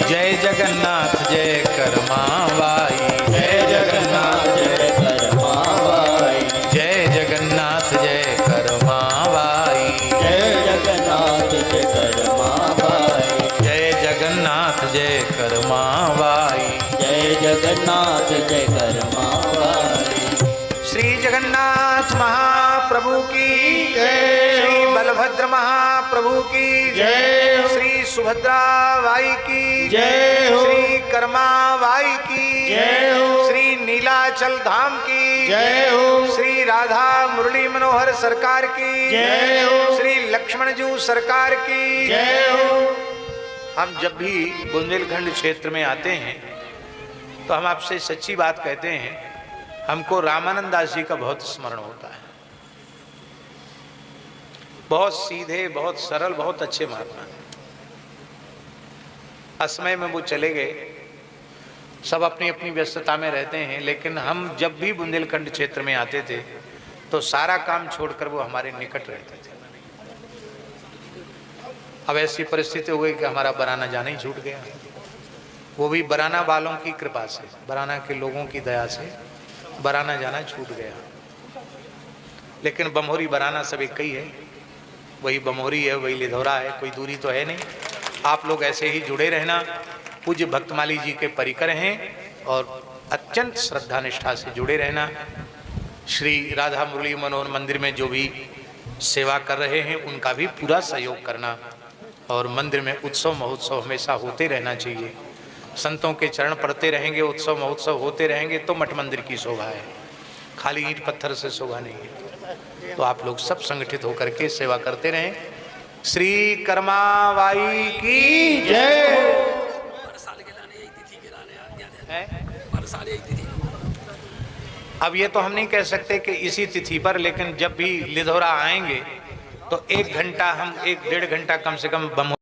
जय जगन्नाथ जय कर्मा बाई। जय जगन्नाथ जय कर्मा बाई। जय जगन्नाथ जय कर्मा बाई। जय जगन्नाथ जय कर्मा बाई। जय जगन्नाथ जय कर्मा बाई। जय जगन्नाथ जय कर्मा बाई। श्री जगन्नाथ महाप्रभु की जय। श्री बलभद्र महाप्रभु की जय। श्री सुभद्रा बाई की जय हो। श्री कर्मा बाई की जय हो। श्री नीलाचल धाम की जय हो। श्री राधा मुरली मनोहर सरकार की जय हो। श्री लक्ष्मण जू सरकार की जय हो। हम जब भी बुंदेलखंड क्षेत्र में आते हैं तो हम आपसे सच्ची बात कहते हैं, हमको रामानंद दास जी का बहुत स्मरण होता है। बहुत सीधे, बहुत सरल, बहुत अच्छे महात्मा। असमय में वो चले गए, सब अपनी अपनी व्यस्तता में रहते हैं, लेकिन हम जब भी बुंदेलखंड क्षेत्र में आते थे तो सारा काम छोड़कर वो हमारे निकट रहते थे। अब ऐसी परिस्थिति हो गई कि हमारा बराना जाना ही छूट गया, वो भी बराना वालों की कृपा से, बराना के लोगों की दया से बराना जाना छूट गया। लेकिन बमोरी बराना सब एक ही है, वही बमोरी है, वही लिधौरा है, कोई दूरी तो है नहीं। आप लोग ऐसे ही जुड़े रहना, पूज्य भक्तमाली जी के परिकर हैं और अत्यंत श्रद्धा निष्ठा से जुड़े रहना। श्री राधा मुरली मनोहर मंदिर में जो भी सेवा कर रहे हैं उनका भी पूरा सहयोग करना, और मंदिर में उत्सव महोत्सव हमेशा होते रहना चाहिए। संतों के चरण पड़ते रहेंगे, उत्सव महोत्सव होते रहेंगे तो मठ मंदिर की शोभा है, खाली ईंट पत्थर से शोभा नहीं है। तो आप लोग सब संगठित होकर के सेवा करते रहें। श्री कर्माबाई की जय। अब ये तो हम नहीं कह सकते कि इसी तिथि पर, लेकिन जब भी लिधौरा आएंगे तो 1 घंटा हम 1 डेढ़ घंटा कम से कम बम